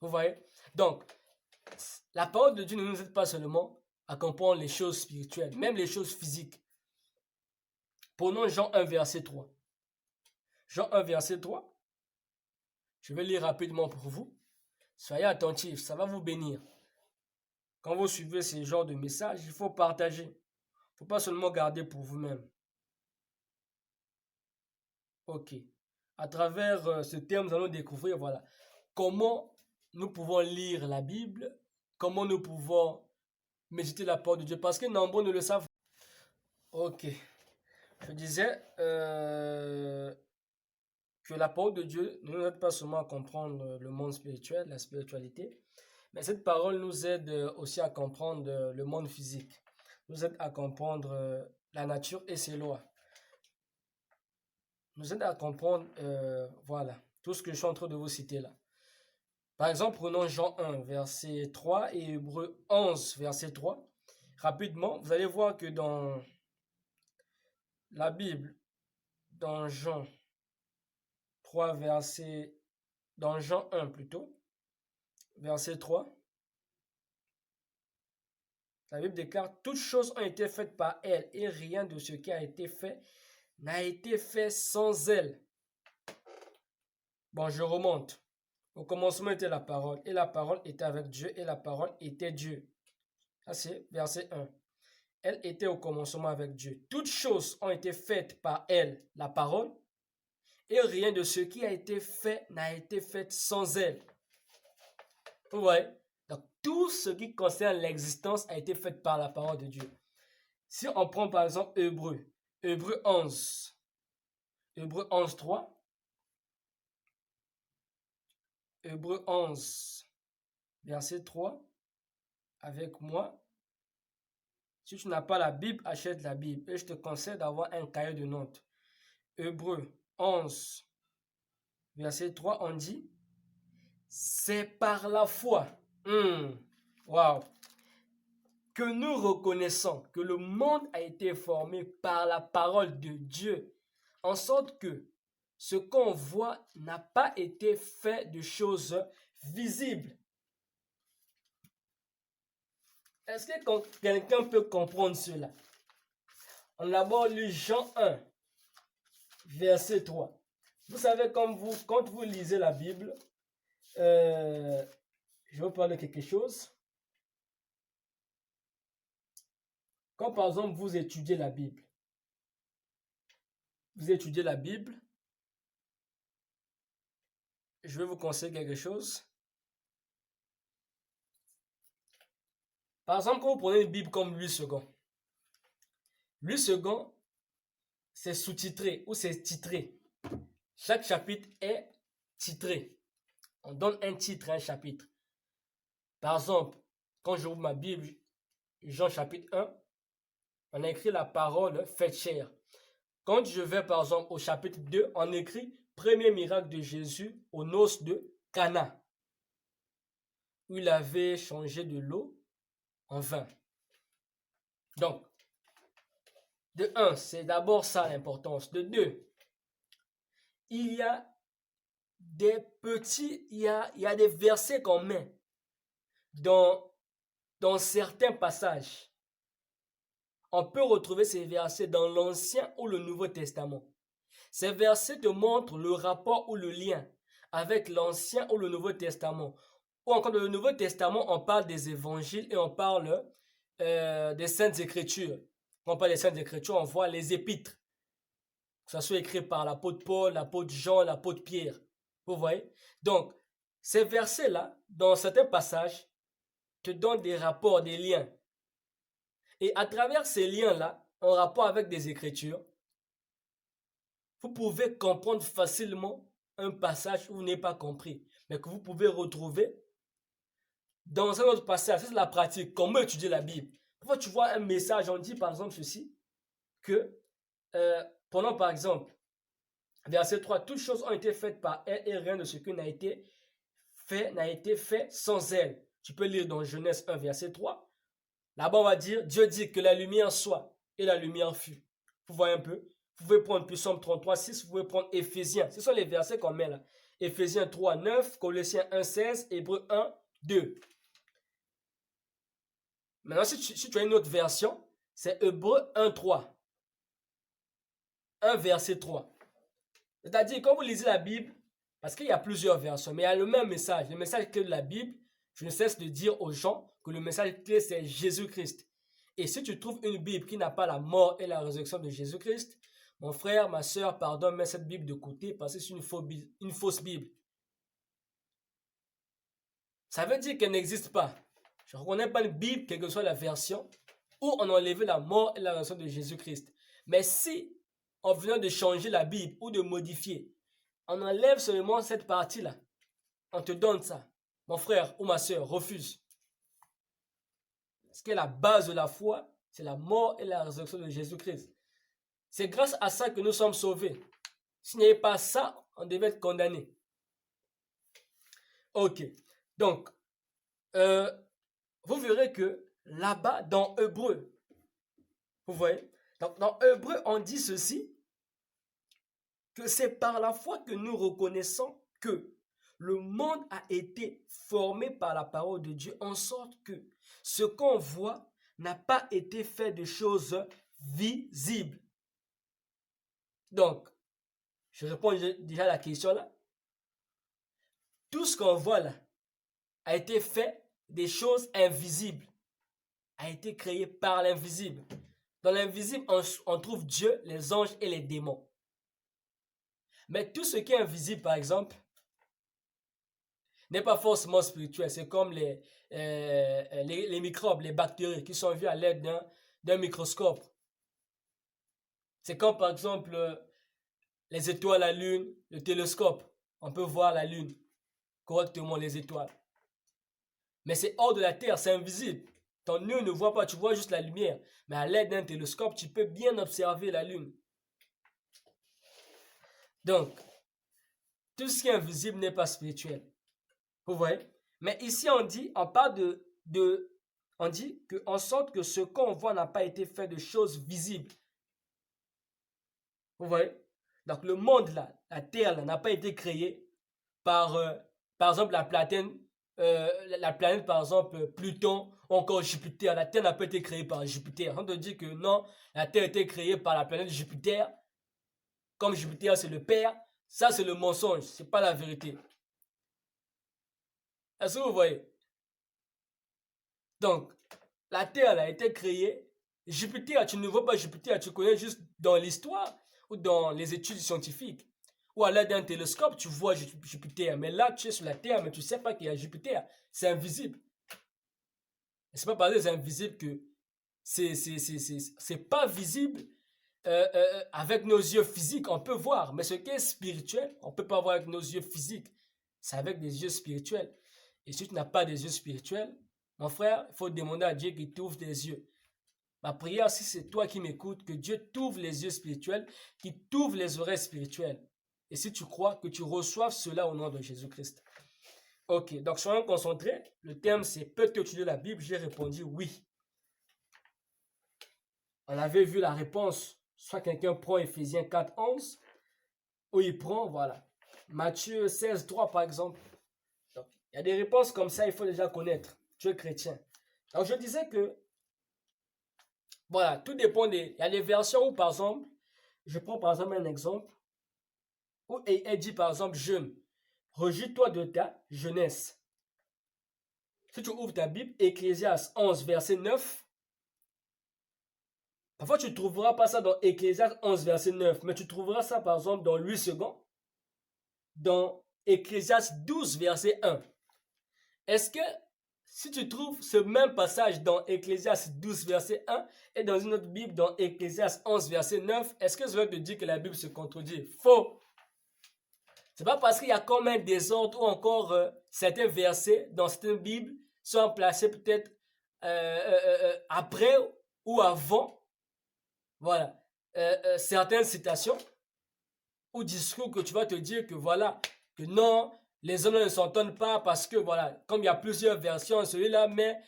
Vous voyez? Donc, la parole de Dieu ne nous aide pas seulement à comprendre les choses spirituelles, même les choses physiques. Prenons Jean 1, verset 3. Jean 1, verset 3. Je vais lire rapidement pour vous. Soyez attentifs, ça va vous bénir. Quand vous suivez ce genre de message, il faut partager. Il ne faut pas seulement garder pour vous-même. Ok. À travers ce terme, nous allons découvrir, voilà, comment nous pouvons lire la Bible, comment nous pouvons méditer la parole de Dieu, parce que nombreux ne le savent. Ok. Je disais que la parole de Dieu ne nous aide pas seulement à comprendre le monde spirituel, la spiritualité, mais cette parole nous aide aussi à comprendre le monde physique, nous aide à comprendre la nature et ses lois, nous aide à comprendre, voilà, tout ce que je suis en train de vous citer là. Par exemple, prenons Jean 1, verset 3 et Hébreux 11, verset 3. Rapidement, vous allez voir que dans la Bible, dans Jean 3, dans Jean 1 plutôt, verset 3, la Bible déclare, toutes choses ont été faites par elle et rien de ce qui a été fait n'a été fait sans elle. Bon, je remonte. Au commencement était la parole et la parole était avec Dieu et la parole était Dieu. Ça c'est verset 1. Elle était au commencement avec Dieu. Toutes choses ont été faites par elle, la parole, et rien de ce qui a été fait n'a été fait sans elle. Vous voyez? Donc, tout ce qui concerne l'existence a été fait par la parole de Dieu. Si on prend par exemple Hébreux 11, Hébreux 11, 3, Hébreux 11, verset 3, avec moi. Si tu n'as pas la Bible, achète la Bible. Et je te conseille d'avoir un cahier de notes. Hébreux 11, verset 3, on dit, c'est par la foi. Wow. Que nous reconnaissons que le monde a été formé par la parole de Dieu, en sorte que ce qu'on voit n'a pas été fait de choses visibles. Est-ce que quelqu'un peut comprendre cela? On a d'abord lu Jean 1, verset 3. Vous savez, quand vous lisez la Bible, je vais vous parler de quelque chose. Quand par exemple vous étudiez la Bible, je vais vous conseiller quelque chose. Par exemple, quand vous prenez une Bible comme 8 secondes, 8 secondes, c'est sous-titré ou c'est titré. Chaque chapitre est titré. On donne un titre à un chapitre. Par exemple, quand j'ouvre ma Bible, Jean chapitre 1, on a écrit la parole faite chair. Quand je vais par exemple au chapitre 2, on écrit premier miracle de Jésus aux noces de Cana, où il avait changé de l'eau en vin. Donc, de 1, c'est d'abord ça l'importance. De 2, il y a il y a des versets qu'on met dans certains passages. On peut retrouver ces versets dans l'Ancien ou le Nouveau Testament. Ces versets te montrent le rapport ou le lien avec l'Ancien ou le Nouveau Testament. Ou encore dans le Nouveau Testament, on parle des évangiles et on parle des Saintes Écritures. Quand on parle des Saintes Écritures, on voit les épîtres. Que ce soit écrit par l'apôtre Paul, l'apôtre Jean, l'apôtre Pierre. Vous voyez? Donc, ces versets-là, dans certains passages, te donnent des rapports, des liens. Et à travers ces liens-là, en rapport avec des Écritures, vous pouvez comprendre facilement un passage où vous n'avez pas compris, mais que vous pouvez retrouver dans un autre passage. C'est la pratique. Comment étudier la Bible? Parfois, tu vois un message, on dit par exemple ceci, que prenons par exemple, verset 3, toutes choses ont été faites par elle et rien de ce qui n'a été fait sans elle. Tu peux lire dans Genèse 1, verset 3. Là-bas, on va dire, Dieu dit que la lumière soit et la lumière fut. Vous voyez un peu? Vous pouvez prendre Psaume 33, 6, vous pouvez prendre Éphésiens. Ce sont les versets qu'on met là. Éphésiens 3, 9, Colossiens 1, 16, Hébreux 1, 2. Maintenant, si tu as une autre version, c'est Hébreux 1, 3. 1, verset 3. C'est-à-dire, quand vous lisez la Bible, parce qu'il y a plusieurs versions, mais il y a le même message. Le message clé de la Bible, je ne cesse de dire aux gens que le message clé, c'est Jésus-Christ. Et si tu trouves une Bible qui n'a pas la mort et la résurrection de Jésus-Christ, mon frère, ma soeur, pardon, mets cette Bible de côté parce que c'est une fausse Bible. Ça veut dire qu'elle n'existe pas. Je ne reconnais pas une Bible, quelle que soit la version, où on a enlevé la mort et la résurrection de Jésus-Christ. Mais si on venait de changer la Bible ou de modifier, on enlève seulement cette partie-là, on te donne ça. Mon frère ou ma soeur refuse. Ce qui est la base de la foi, c'est la mort et la résurrection de Jésus-Christ. C'est grâce à ça que nous sommes sauvés. S'il n'y avait pas ça, on devait être condamné. Ok. Donc, vous verrez que là-bas, dans Hébreu, vous voyez, donc dans Hébreu, on dit ceci, que c'est par la foi que nous reconnaissons que le monde a été formé par la parole de Dieu, en sorte que ce qu'on voit n'a pas été fait de choses visibles. Donc, je réponds déjà à la question là. Tout ce qu'on voit là a été fait des choses invisibles, a été créé par l'invisible. Dans l'invisible, on trouve Dieu, les anges et les démons. Mais tout ce qui est invisible, par exemple, n'est pas forcément spirituel. C'est comme les microbes, les bactéries qui sont vus à l'aide d'un microscope. C'est comme par exemple les étoiles, la lune, le télescope. On peut voir la lune correctement, les étoiles. Mais c'est hors de la terre, c'est invisible. Ton œil ne voit pas, tu vois juste la lumière. Mais à l'aide d'un télescope, tu peux bien observer la lune. Donc, tout ce qui est invisible n'est pas spirituel. Vous voyez? Mais ici, on parle on dit qu'en sorte que ce qu'on voit n'a pas été fait de choses visibles. Vous voyez? Donc, le monde là, la terre là, n'a pas été créé par exemple, la planète, par exemple, Pluton, ou encore Jupiter. La Terre n'a pas été créée par Jupiter. On te dit que non, la Terre a été créée par la planète Jupiter. Comme Jupiter, c'est le père. Ça, c'est le mensonge. C'est pas la vérité. Est-ce que vous voyez? Donc, la Terre a été créée. Jupiter, tu ne vois pas Jupiter, tu connais juste dans l'histoire ou dans les études scientifiques. Ou à l'aide d'un télescope, tu vois Jupiter. Mais là, tu es sur la Terre, mais tu ne sais pas qu'il y a Jupiter. C'est invisible. C'est pas parce que c'est invisible que c'est pas visible avec nos yeux physiques. On peut voir, mais ce qui est spirituel, on ne peut pas voir avec nos yeux physiques. C'est avec des yeux spirituels. Et si tu n'as pas des yeux spirituels, mon frère, il faut demander à Dieu qu'il t'ouvre des yeux. Ma prière, si c'est toi qui m'écoutes, que Dieu t'ouvre les yeux spirituels, qu'il t'ouvre les oreilles spirituelles. Et si tu crois, que tu reçoives cela au nom de Jésus-Christ. Ok, donc soyons concentrés. Le thème, c'est peux-tu étudier la Bible? J'ai répondu oui. On avait vu la réponse. Soit quelqu'un prend Éphésiens 4, 11. où il prend, voilà, Matthieu 16, 3 par exemple. Donc, il y a des réponses comme ça, il faut déjà connaître. Tu es chrétien. Donc, je disais que, voilà, tout dépend des... Il y a des versions où, par exemple, je prends par exemple un exemple, où elle dit par exemple, jeune, rejette-toi de ta jeunesse. Si tu ouvres ta Bible, Ecclésiaste 11, verset 9, parfois tu ne trouveras pas ça dans Ecclésiaste 11, verset 9, mais tu trouveras ça par exemple dans 8 secondes, dans Ecclésiaste 12, verset 1. Est-ce que si tu trouves ce même passage dans Ecclésiaste 12, verset 1 et dans une autre Bible dans Ecclésiaste 11, verset 9, est-ce que cela te dit que la Bible se contredit? Faux! C'est pas parce qu'il y a comme un désordre ou encore certains versets dans certaines Bibles sont placés peut-être après ou avant, voilà, certaines citations ou discours que tu vas te dire que voilà, que non, les hommes ne s'entendent pas parce que voilà, comme il y a plusieurs versions, celui-là, mais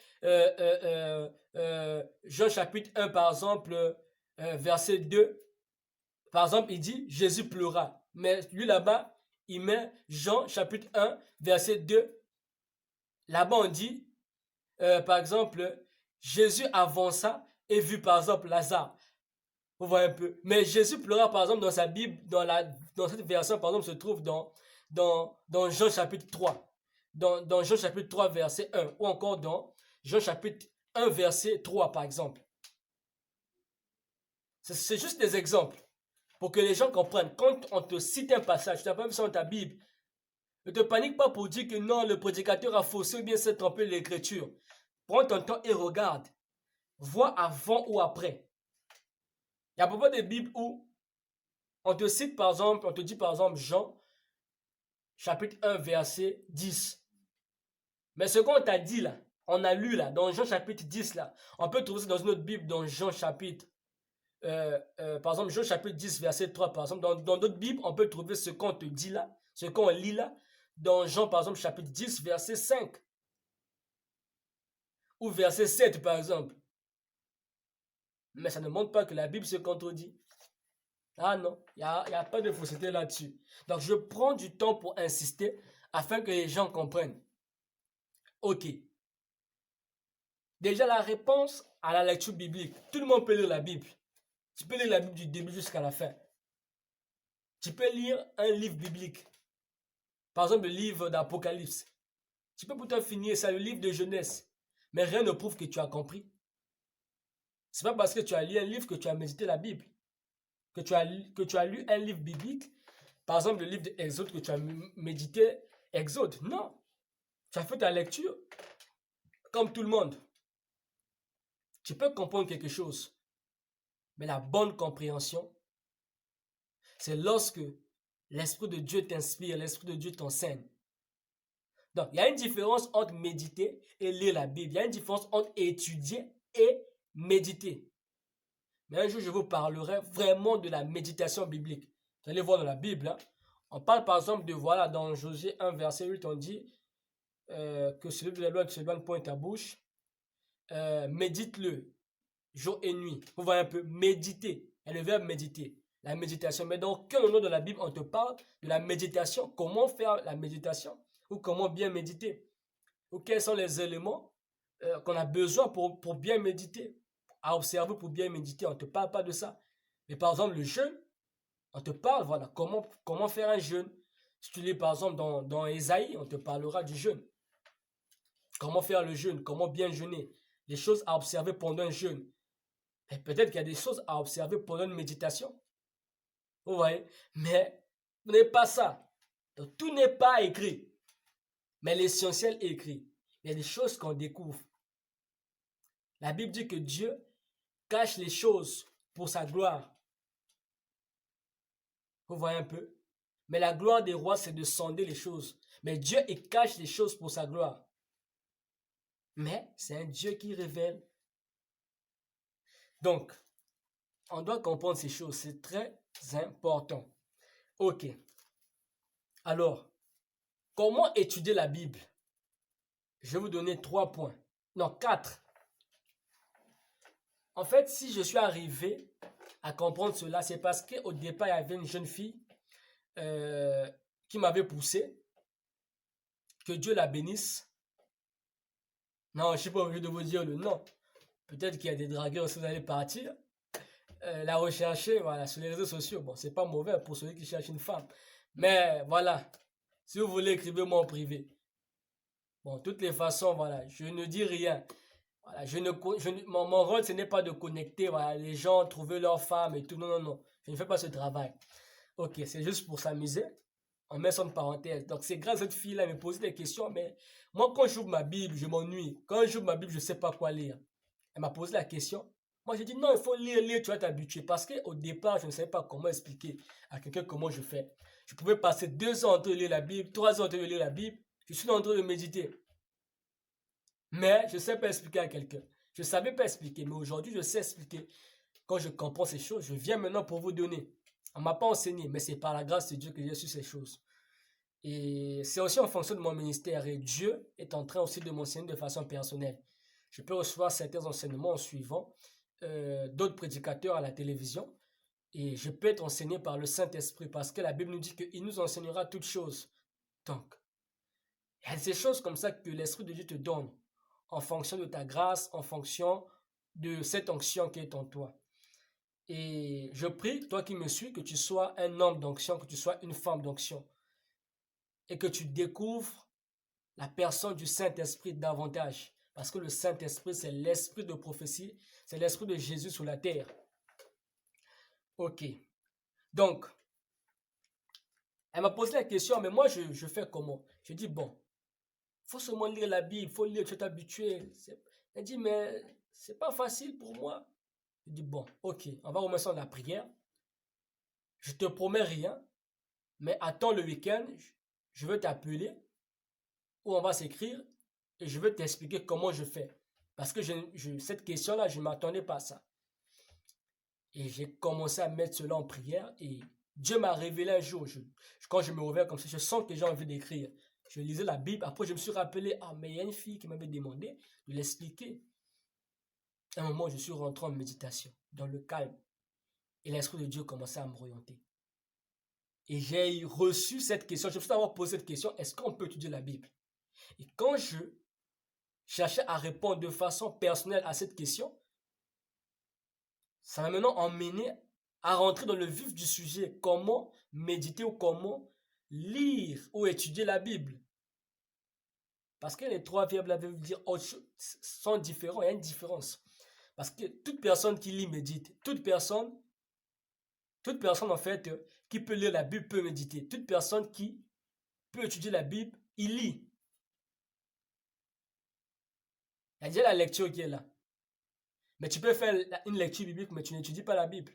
Jean chapitre 1 par exemple, verset 2, par exemple, il dit Jésus pleura, mais lui là-bas, il met Jean chapitre 1, verset 2. Là-bas, on dit, par exemple, Jésus avança et vit par exemple Lazare. Vous voyez un peu. Mais Jésus pleura par exemple dans sa Bible, dans cette version, par exemple, se trouve dans Jean chapitre 3. Dans Jean chapitre 3, verset 1. Ou encore dans Jean chapitre 1, verset 3, par exemple. C'est juste des exemples. Pour que les gens comprennent. Quand on te cite un passage, tu n'as pas vu ça dans ta Bible, ne te panique pas pour dire que non, le prédicateur a faussé ou bien s'est trompé de l'écriture. Prends ton temps et regarde. Vois avant ou après. Il y a beaucoup de Bibles où on te cite par exemple, on te dit par exemple Jean, chapitre 1, verset 10. Mais ce qu'on t'a dit là, on a lu là, dans Jean chapitre 10 là, on peut trouver ça dans une autre Bible, dans Jean chapitre, par exemple Jean chapitre 10, verset 3, par exemple, dans d'autres Bibles, on peut trouver ce qu'on te dit là, ce qu'on lit là, dans Jean par exemple chapitre 10, verset 5. Ou verset 7 par exemple. Mais ça ne montre pas que la Bible se contredit. Ah non, il n'y a pas de fausseté là-dessus. Donc je prends du temps pour insister afin que les gens comprennent. Ok. Déjà la réponse à la lecture biblique. Tout le monde peut lire la Bible. Tu peux lire la Bible du début jusqu'à la fin. Tu peux lire un livre biblique. Par exemple le livre d'Apocalypse. Tu peux pourtant finir ça, le livre de Genèse. Mais rien ne prouve que tu as compris. C'est pas parce que tu as lu un livre que tu as médité la Bible. Que tu as lu un livre biblique. Par exemple le livre d'Exode que tu as médité Exode. Non. Tu as fait ta lecture comme tout le monde. Tu peux comprendre quelque chose. Mais la bonne compréhension, c'est lorsque l'Esprit de Dieu t'inspire, l'Esprit de Dieu t'enseigne. Donc, il y a une différence entre méditer et lire la Bible. Il y a une différence entre étudier et méditer. Mais un jour, je vous parlerai vraiment de la méditation biblique. Vous allez voir dans la Bible, hein, on parle par exemple de, voilà, dans Josué 1, verset 8, on dit que celui de la loi ne se donne point ta bouche. Médite-le jour et nuit. Vous voyez un peu, méditer. Et le verbe méditer. La méditation. Mais dans aucun endroit de la Bible, on te parle de la méditation. Comment faire la méditation? Ou comment bien méditer? Ou quels sont les éléments qu'on a besoin pour bien méditer? À observer pour bien méditer. On ne te parle pas de ça. Mais par exemple, le jeûne, on te parle, voilà, comment faire un jeûne. Si tu lis par exemple dans Ésaïe, on te parlera du jeûne. Comment faire le jeûne? Comment bien jeûner? Les choses à observer pendant un jeûne. Et peut-être qu'il y a des choses à observer pendant une méditation. Vous voyez? Mais ce n'est pas ça. Donc, tout n'est pas écrit. Mais l'essentiel est écrit. Il y a des choses qu'on découvre. La Bible dit que Dieu cache les choses pour sa gloire. Vous voyez un peu? Mais la gloire des rois, c'est de sonder les choses. Mais Dieu, il cache les choses pour sa gloire. Mais c'est un Dieu qui révèle. Donc, on doit comprendre ces choses. C'est très important. Ok. Alors, comment étudier la Bible? Je vais vous donner 3 points. Non, 4. En fait, si je suis arrivé à comprendre cela, c'est parce qu'au départ, il y avait une jeune fille qui m'avait poussé. Que Dieu la bénisse. Non, je ne suis pas obligé de vous dire le nom. Peut-être qu'il y a des dragueurs si vous allez partir. La rechercher, voilà, sur les réseaux sociaux. Bon, c'est pas mauvais pour celui qui cherche une femme. Mais voilà, si vous voulez, écrivez-moi en privé. Bon, de toutes les façons, voilà, je ne dis rien. Voilà, mon rôle, ce n'est pas de connecter, voilà, les gens, trouver leur femme et tout. Non, non, non. Je ne fais pas ce travail. Ok, c'est juste pour s'amuser. On met ça en parenthèse. Donc, c'est grâce à cette fille-là, elle me posait des questions, mais moi, quand j'ouvre ma Bible, je m'ennuie. Quand j'ouvre ma Bible, je ne sais pas quoi lire. Elle m'a posé la question. Moi, j'ai dit non, il faut lire, tu vas t'habituer. Parce qu'au départ, je ne savais pas comment expliquer à quelqu'un comment je fais. Je pouvais passer 2 ans en train de lire la Bible, 3 ans en train de lire la Bible. Je suis en train de méditer. Mais je ne sais pas expliquer à quelqu'un. Je ne savais pas expliquer, mais aujourd'hui, je sais expliquer. Quand je comprends ces choses, je viens maintenant pour vous donner. On ne m'a pas enseigné, mais c'est par la grâce de Dieu que j'ai su ces choses. Et c'est aussi en fonction de mon ministère. Et Dieu est en train aussi de m'enseigner de façon personnelle. Je peux recevoir certains enseignements en suivant d'autres prédicateurs à la télévision. Et je peux être enseigné par le Saint-Esprit parce que la Bible nous dit qu'il nous enseignera toutes choses. Donc, il y a ces choses comme ça que l'Esprit de Dieu te donne en fonction de ta grâce, en fonction de cette onction qui est en toi. Et je prie, toi qui me suis, que tu sois un homme d'onction, que tu sois une femme d'onction. Et que tu découvres la personne du Saint-Esprit davantage. Parce que le Saint-Esprit, c'est l'esprit de prophétie, c'est l'esprit de Jésus sur la terre. Ok. Donc, elle m'a posé la question, mais moi, je fais comment? Je dis, bon, il faut seulement lire la Bible, il faut lire, tu es habitué. Elle dit, mais c'est pas facile pour moi. Je dis, bon, ok, on va remettre ça dans la prière. Je te promets rien, mais attends le week-end, je vais t'appeler, ou on va s'écrire, et je vais t'expliquer comment je fais. Parce que cette question-là, je ne m'attendais pas à ça. Et j'ai commencé à mettre cela en prière, et Dieu m'a révélé un jour, quand je me réveille comme ça, je sens que j'ai envie d'écrire. Je lisais la Bible, après je me suis rappelé, ah mais il y a une fille qui m'avait demandé de l'expliquer. À un moment, je suis rentré en méditation, dans le calme, et l'Esprit de Dieu commençait à m'orienter. Et j'ai reçu cette question, je me suis d'abord posé cette question, est-ce qu'on peut étudier la Bible? Et quand je cherchais à répondre de façon personnelle à cette question, ça m'a maintenant emmené à rentrer dans le vif du sujet, comment méditer ou comment lire ou étudier la Bible. Parce que les trois verbes, la Bible dire autre chose, sont différents, il y a une différence. Parce que toute personne qui lit médite, toute personne en fait qui peut lire la Bible peut méditer. Toute personne qui peut étudier la Bible, il lit. Il y a déjà la lecture qui est là. Mais tu peux faire une lecture biblique, mais tu n'étudies pas la Bible.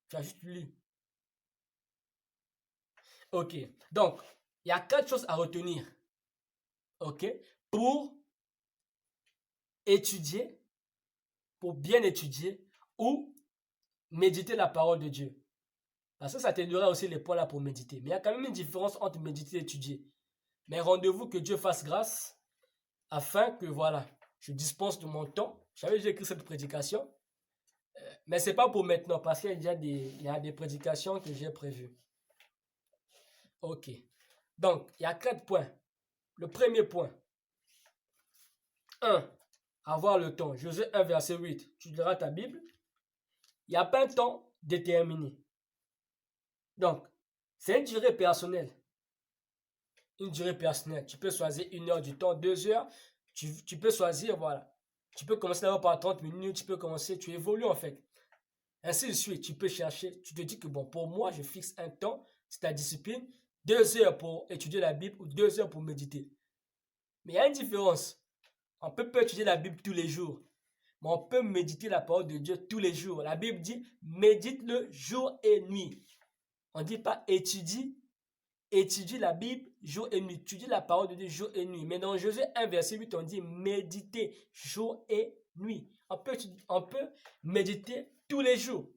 Tu as juste lu. Ok. Donc, il y a 4 choses à retenir. Ok. Pour étudier, pour bien étudier ou méditer la parole de Dieu. Parce que ça t'aidera aussi les points là pour méditer. Mais il y a quand même une différence entre méditer et étudier. Mais rendez-vous que Dieu fasse grâce afin que, voilà, je dispense de mon temps. J'avais déjà écrit cette prédication. Mais ce n'est pas pour maintenant parce qu'il y a des prédications que j'ai prévues. Ok. Donc, il y a 4 points. Le premier point. 1. Avoir le temps. Josué 1, verset 8. Tu liras ta Bible. Il n'y a pas un temps déterminé. Donc, c'est une durée personnelle. Une durée personnelle. Tu peux choisir 1 heure du temps, 2 heures. Tu peux choisir, voilà. Tu peux commencer d'abord par 30 minutes. Tu peux commencer, tu évolues en fait. Ainsi de suite. Tu peux chercher. Tu te dis que bon, pour moi, je fixe un temps. C'est ta discipline. 2 heures pour étudier la Bible ou 2 heures pour méditer. Mais il y a une différence. On ne peut pas étudier la Bible tous les jours. Mais on peut méditer la parole de Dieu tous les jours. La Bible dit, médite-le jour et nuit. On ne dit pas étudie la Bible jour et nuit. Étudie la parole de Dieu jour et nuit. Mais dans Josué 1, verset 8, on dit méditer jour et nuit. On peut méditer tous les jours.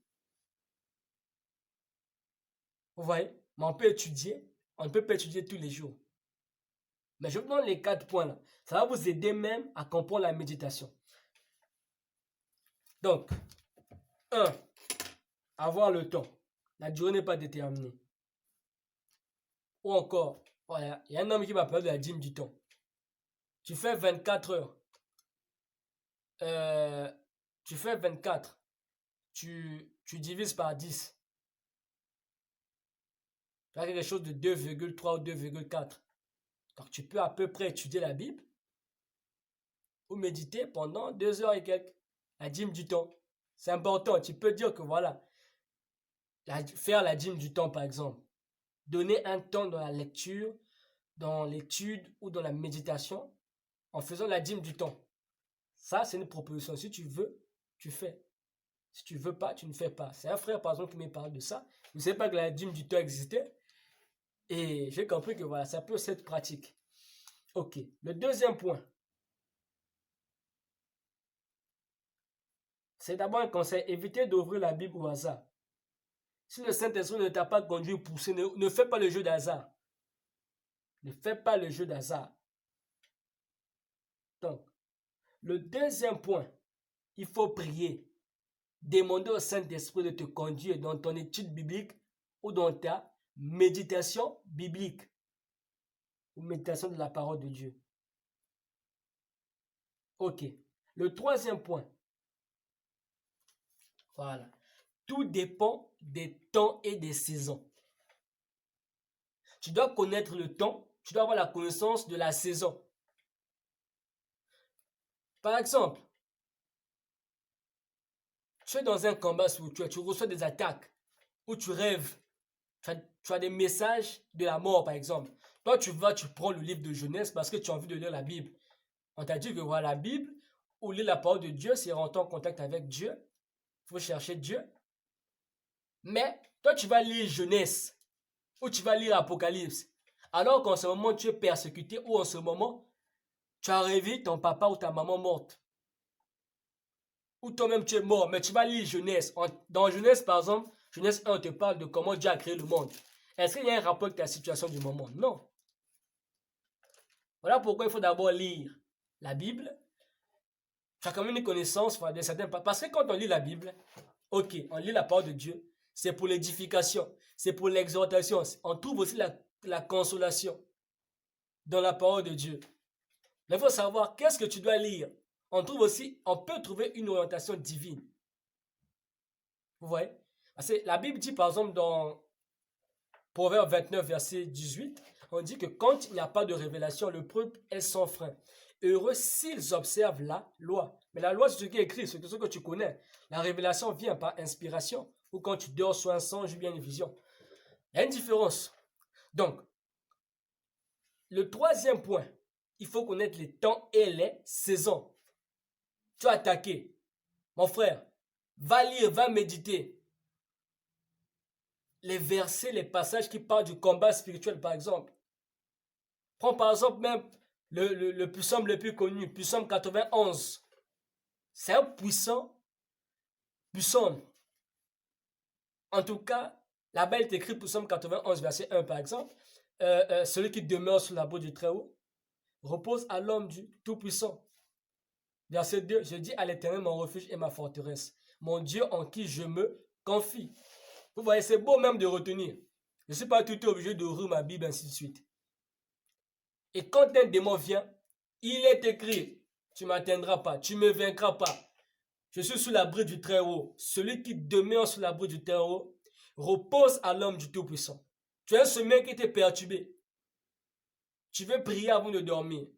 Vous voyez? Mais on peut étudier. On ne peut pas étudier tous les jours. Mais je vous donne les 4 points là. Ça va vous aider même à comprendre la méditation. Donc, 1. Avoir le temps. La durée n'est pas déterminée. Ou encore, voilà, il y a un homme qui m'a parlé de la dîme du temps. Tu fais 24 heures. Tu fais 24. Tu divises par 10. Tu as quelque chose de 2,3 ou 2,4. Donc tu peux à peu près étudier la Bible ou méditer pendant 2 heures et quelques. La dîme du temps. C'est important. Tu peux dire que voilà, faire la dîme du temps par exemple. Donner un temps dans la lecture, dans l'étude ou dans la méditation en faisant la dîme du temps. Ça, c'est une proposition. Si tu veux, tu fais. Si tu veux pas, tu ne fais pas. C'est un frère, par exemple, qui me parle de ça. Je ne savais pas que la dîme du temps existait. Et j'ai compris que voilà, ça peut être pratique. Ok. Le deuxième point, c'est d'abord un conseil. Évitez d'ouvrir la Bible au hasard. Si le Saint-Esprit ne t'a pas conduit ou poussé, ne fais pas le jeu d'hasard. Ne fais pas le jeu d'hasard. Donc, le deuxième point, il faut prier. Demander au Saint-Esprit de te conduire dans ton étude biblique ou dans ta méditation biblique ou méditation de la parole de Dieu. Ok. Le troisième point. Voilà. Tout dépend des temps et des saisons. Tu dois connaître le temps, tu dois avoir la connaissance de la saison. Par exemple, tu es dans un combat spirituel, tu reçois des attaques, ou tu rêves, tu as des messages de la mort par exemple. Toi tu prends le livre de Genèse parce que tu as envie de lire la Bible. On t'a dit que voilà la Bible, ou lire la parole de Dieu, c'est rentrer en contact avec Dieu. Il faut chercher Dieu. Mais toi tu vas lire Genèse, ou tu vas lire Apocalypse. Alors qu'en ce moment tu es persécuté, ou en ce moment tu as rêvé ton papa ou ta maman morte. Ou toi-même tu es mort, mais tu vas lire Genèse. Dans Genèse, par exemple, Genèse 1 te parle de comment Dieu a créé le monde. Est-ce qu'il y a un rapport avec ta situation du moment? Non. Voilà pourquoi il faut d'abord lire la Bible. Tu as quand même une connaissance de certains... Parce que quand on lit la Bible, ok, on lit la parole de Dieu, c'est pour l'édification, c'est pour l'exhortation. On trouve aussi la consolation dans la parole de Dieu. Mais il faut savoir qu'est-ce que tu dois lire. On peut trouver une orientation divine. Vous voyez? Parce que la Bible dit par exemple dans Proverbe 29, verset 18, on dit que quand il n'y a pas de révélation, le peuple est sans frein. Heureux s'ils observent la loi. Mais la loi, c'est ce qui est écrit, c'est ce que tu connais. La révélation vient par inspiration. Ou quand tu dors sur un songe ou bien une vision. Il y a une différence. Donc, le troisième point, il faut connaître les temps et les saisons. Tu as attaqué. Mon frère, va lire, va méditer les versets, les passages qui parlent du combat spirituel, par exemple. Prends par exemple même le psaume le plus connu, psaume 91. C'est un puissant psaume. En tout cas, là-bas, il est écrit psaume 91, verset 1, par exemple. Celui qui demeure sous l'abri du Très-Haut repose à l'homme du Tout-Puissant. Verset 2, je dis à l'Éternel mon refuge et ma forteresse, mon Dieu en qui je me confie. Vous voyez, c'est beau même de retenir. Je ne suis pas tout obligé d'ouvrir ma Bible, ainsi de suite. Et quand un démon vient, il est écrit, tu ne m'atteindras pas, tu ne me vaincras pas. Je suis sous l'abri du Très-Haut. Celui qui demeure sous l'abri du Très-Haut repose à l'homme du Tout-Puissant. Tu as un sommeil qui était perturbé. Tu veux prier avant de dormir.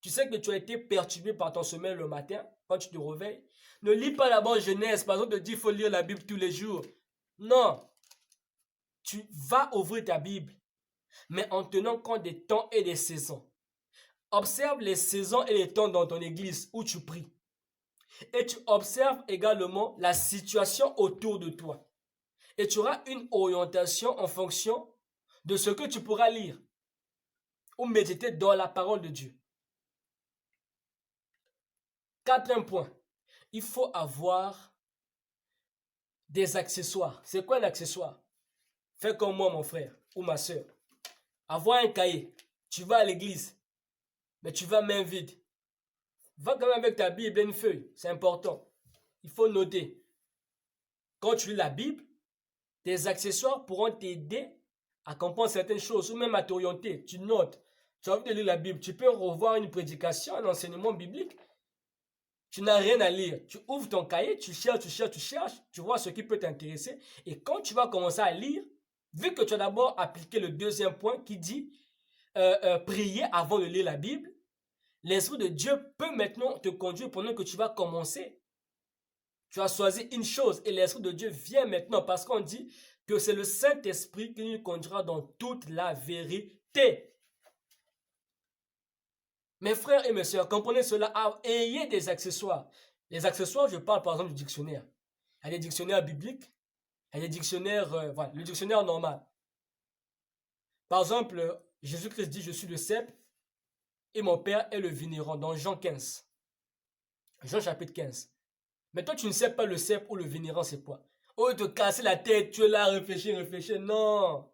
Tu sais que tu as été perturbé par ton sommeil le matin, quand tu te réveilles. Ne lis pas d'abord Genèse, par exemple, te dit qu'il faut lire la Bible tous les jours. Non. Tu vas ouvrir ta Bible, mais en tenant compte des temps et des saisons. Observe les saisons et les temps dans ton église où tu pries. Et tu observes également la situation autour de toi. Et tu auras une orientation en fonction de ce que tu pourras lire ou méditer dans la parole de Dieu. Quatrième point, il faut avoir des accessoires. C'est quoi un accessoire? Fais comme moi, mon frère ou ma soeur. Avoir un cahier. Tu vas à l'église, mais tu vas main vide. Va quand même avec ta Bible et une feuille. C'est important. Il faut noter. Quand tu lis la Bible, tes accessoires pourront t'aider à comprendre certaines choses ou même à t'orienter. Tu notes, tu as envie de lire la Bible, tu peux revoir une prédication, un enseignement biblique. Tu n'as rien à lire. Tu ouvres ton cahier, tu cherches, tu vois ce qui peut t'intéresser. Et quand tu vas commencer à lire, vu que tu as d'abord appliqué le deuxième point qui dit prier avant de lire la Bible, l'Esprit de Dieu peut maintenant te conduire pendant que tu vas commencer. Tu as choisi une chose et l'Esprit de Dieu vient maintenant parce qu'on dit que c'est le Saint-Esprit qui nous conduira dans toute la vérité. Mes frères et mes sœurs, comprenez cela, ayez des accessoires. Les accessoires, je parle par exemple du dictionnaire. Il y a des dictionnaires bibliques, il y a des dictionnaires, voilà, le dictionnaire normal. Par exemple, Jésus-Christ dit, je suis le cep et mon père est le vigneron dans Jean 15. Jean chapitre 15. Mais toi, tu ne sais pas le cep ou le vigneron, c'est quoi? Oh, te casser la tête, tu es là, réfléchir. Non.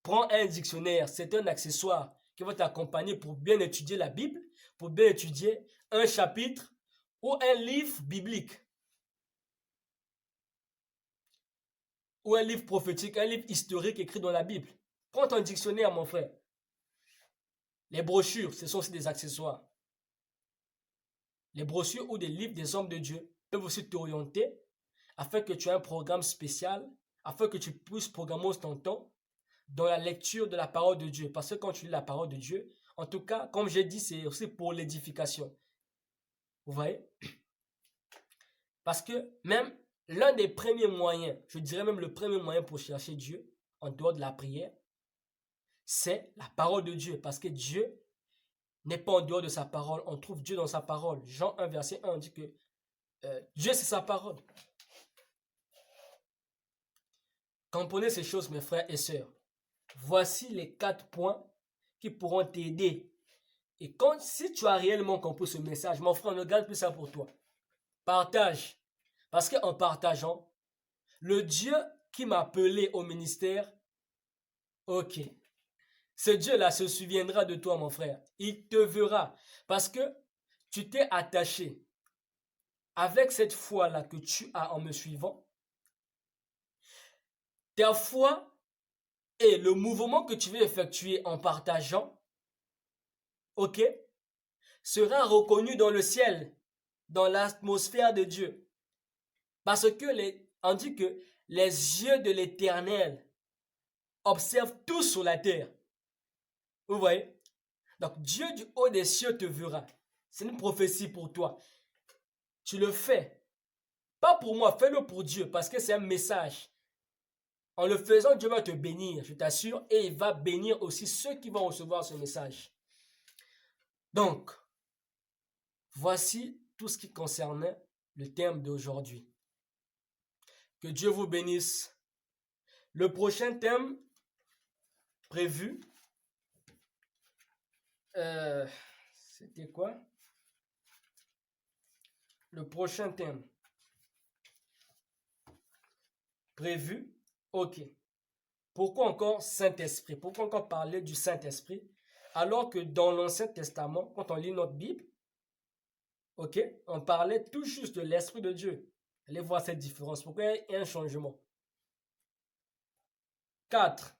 Prends un dictionnaire, c'est un accessoire qui va t'accompagner pour bien étudier la Bible, pour bien étudier un chapitre ou un livre biblique. Ou un livre prophétique, un livre historique écrit dans la Bible. Prends ton dictionnaire, mon frère. Les brochures, ce sont aussi des accessoires. Les brochures ou des livres des hommes de Dieu peuvent aussi t'orienter afin que tu aies un programme spécial, afin que tu puisses programmer ton temps dans la lecture de la parole de Dieu. Parce que quand tu lis la parole de Dieu, en tout cas, comme j'ai dit, c'est aussi pour l'édification. Vous voyez? Parce que même l'un des premiers moyens, je dirais même le premier moyen pour chercher Dieu, en dehors de la prière, c'est la parole de Dieu. Parce que Dieu n'est pas en dehors de sa parole. On trouve Dieu dans sa parole. Jean 1, verset 1, on dit que Dieu, c'est sa parole. Comprenez ces choses, mes frères et sœurs. Voici les 4 points qui pourront t'aider. Et si tu as réellement compris ce message, mon frère, ne garde plus ça pour toi. Partage. Parce qu'en partageant, le Dieu qui m'a appelé au ministère, ok, ce Dieu-là se souviendra de toi, mon frère. Il te verra. Parce que tu t'es attaché avec cette foi-là que tu as en me suivant. Ta foi et le mouvement que tu veux effectuer en partageant, ok, sera reconnu dans le ciel, dans l'atmosphère de Dieu. Parce que on dit que les yeux de l'Éternel observent tout sur la terre. Vous voyez? Donc Dieu du haut des cieux te verra. C'est une prophétie pour toi. Tu le fais. Pas pour moi, fais-le pour Dieu parce que c'est un message. En le faisant, Dieu va te bénir, je t'assure, et il va bénir aussi ceux qui vont recevoir ce message. Donc, voici tout ce qui concernait le thème d'aujourd'hui. Que Dieu vous bénisse. Le prochain thème prévu, c'était quoi? Le prochain thème prévu, ok. Pourquoi encore Saint-Esprit? Pourquoi encore parler du Saint-Esprit? Alors que dans l'Ancien Testament, quand on lit notre Bible, ok, on parlait tout juste de l'Esprit de Dieu. Allez voir cette différence. Pourquoi il y a un changement? 4.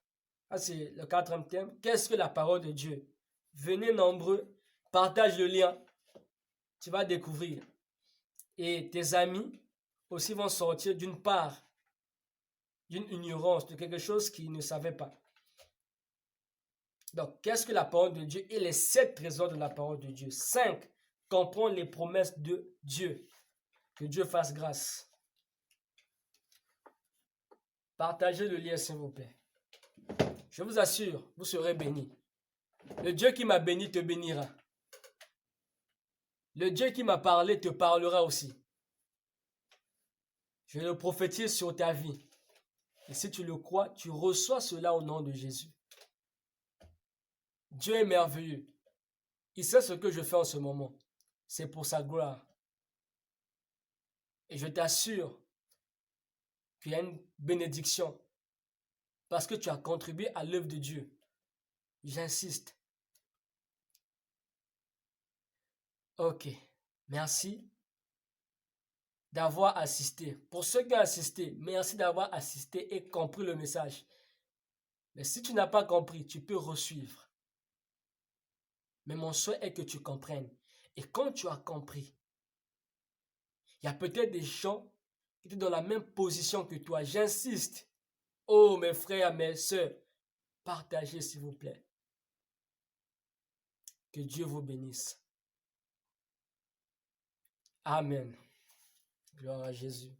Ah, c'est le quatrième thème. Qu'est-ce que la parole de Dieu? Venez nombreux, partage le lien. Tu vas découvrir. Et tes amis aussi vont sortir d'une part, d'une ignorance, de quelque chose qu'ils ne savaient pas. Donc, qu'est-ce que la parole de Dieu et les 7 trésors de la parole de Dieu? 5. Comprendre les promesses de Dieu. Que Dieu fasse grâce. Partagez le lien, s'il vous plaît. Je vous assure, vous serez bénis. Le Dieu qui m'a béni te bénira. Le Dieu qui m'a parlé te parlera aussi. Je le prophétise sur ta vie. Et si tu le crois, tu reçois cela au nom de Jésus. Dieu est merveilleux. Il sait ce que je fais en ce moment. C'est pour sa gloire. Et je t'assure qu'il y a une bénédiction. Parce que tu as contribué à l'œuvre de Dieu. J'insiste. Ok. Merci d'avoir assisté. Pour ceux qui ont assisté, merci d'avoir assisté et compris le message. Mais si tu n'as pas compris, tu peux resuivre. Mais mon souhait est que tu comprennes. Et quand tu as compris, il y a peut-être des gens qui étaient dans la même position que toi. J'insiste. Oh, mes frères, mes sœurs, partagez s'il vous plaît. Que Dieu vous bénisse. Amen. Gloire à Jésus.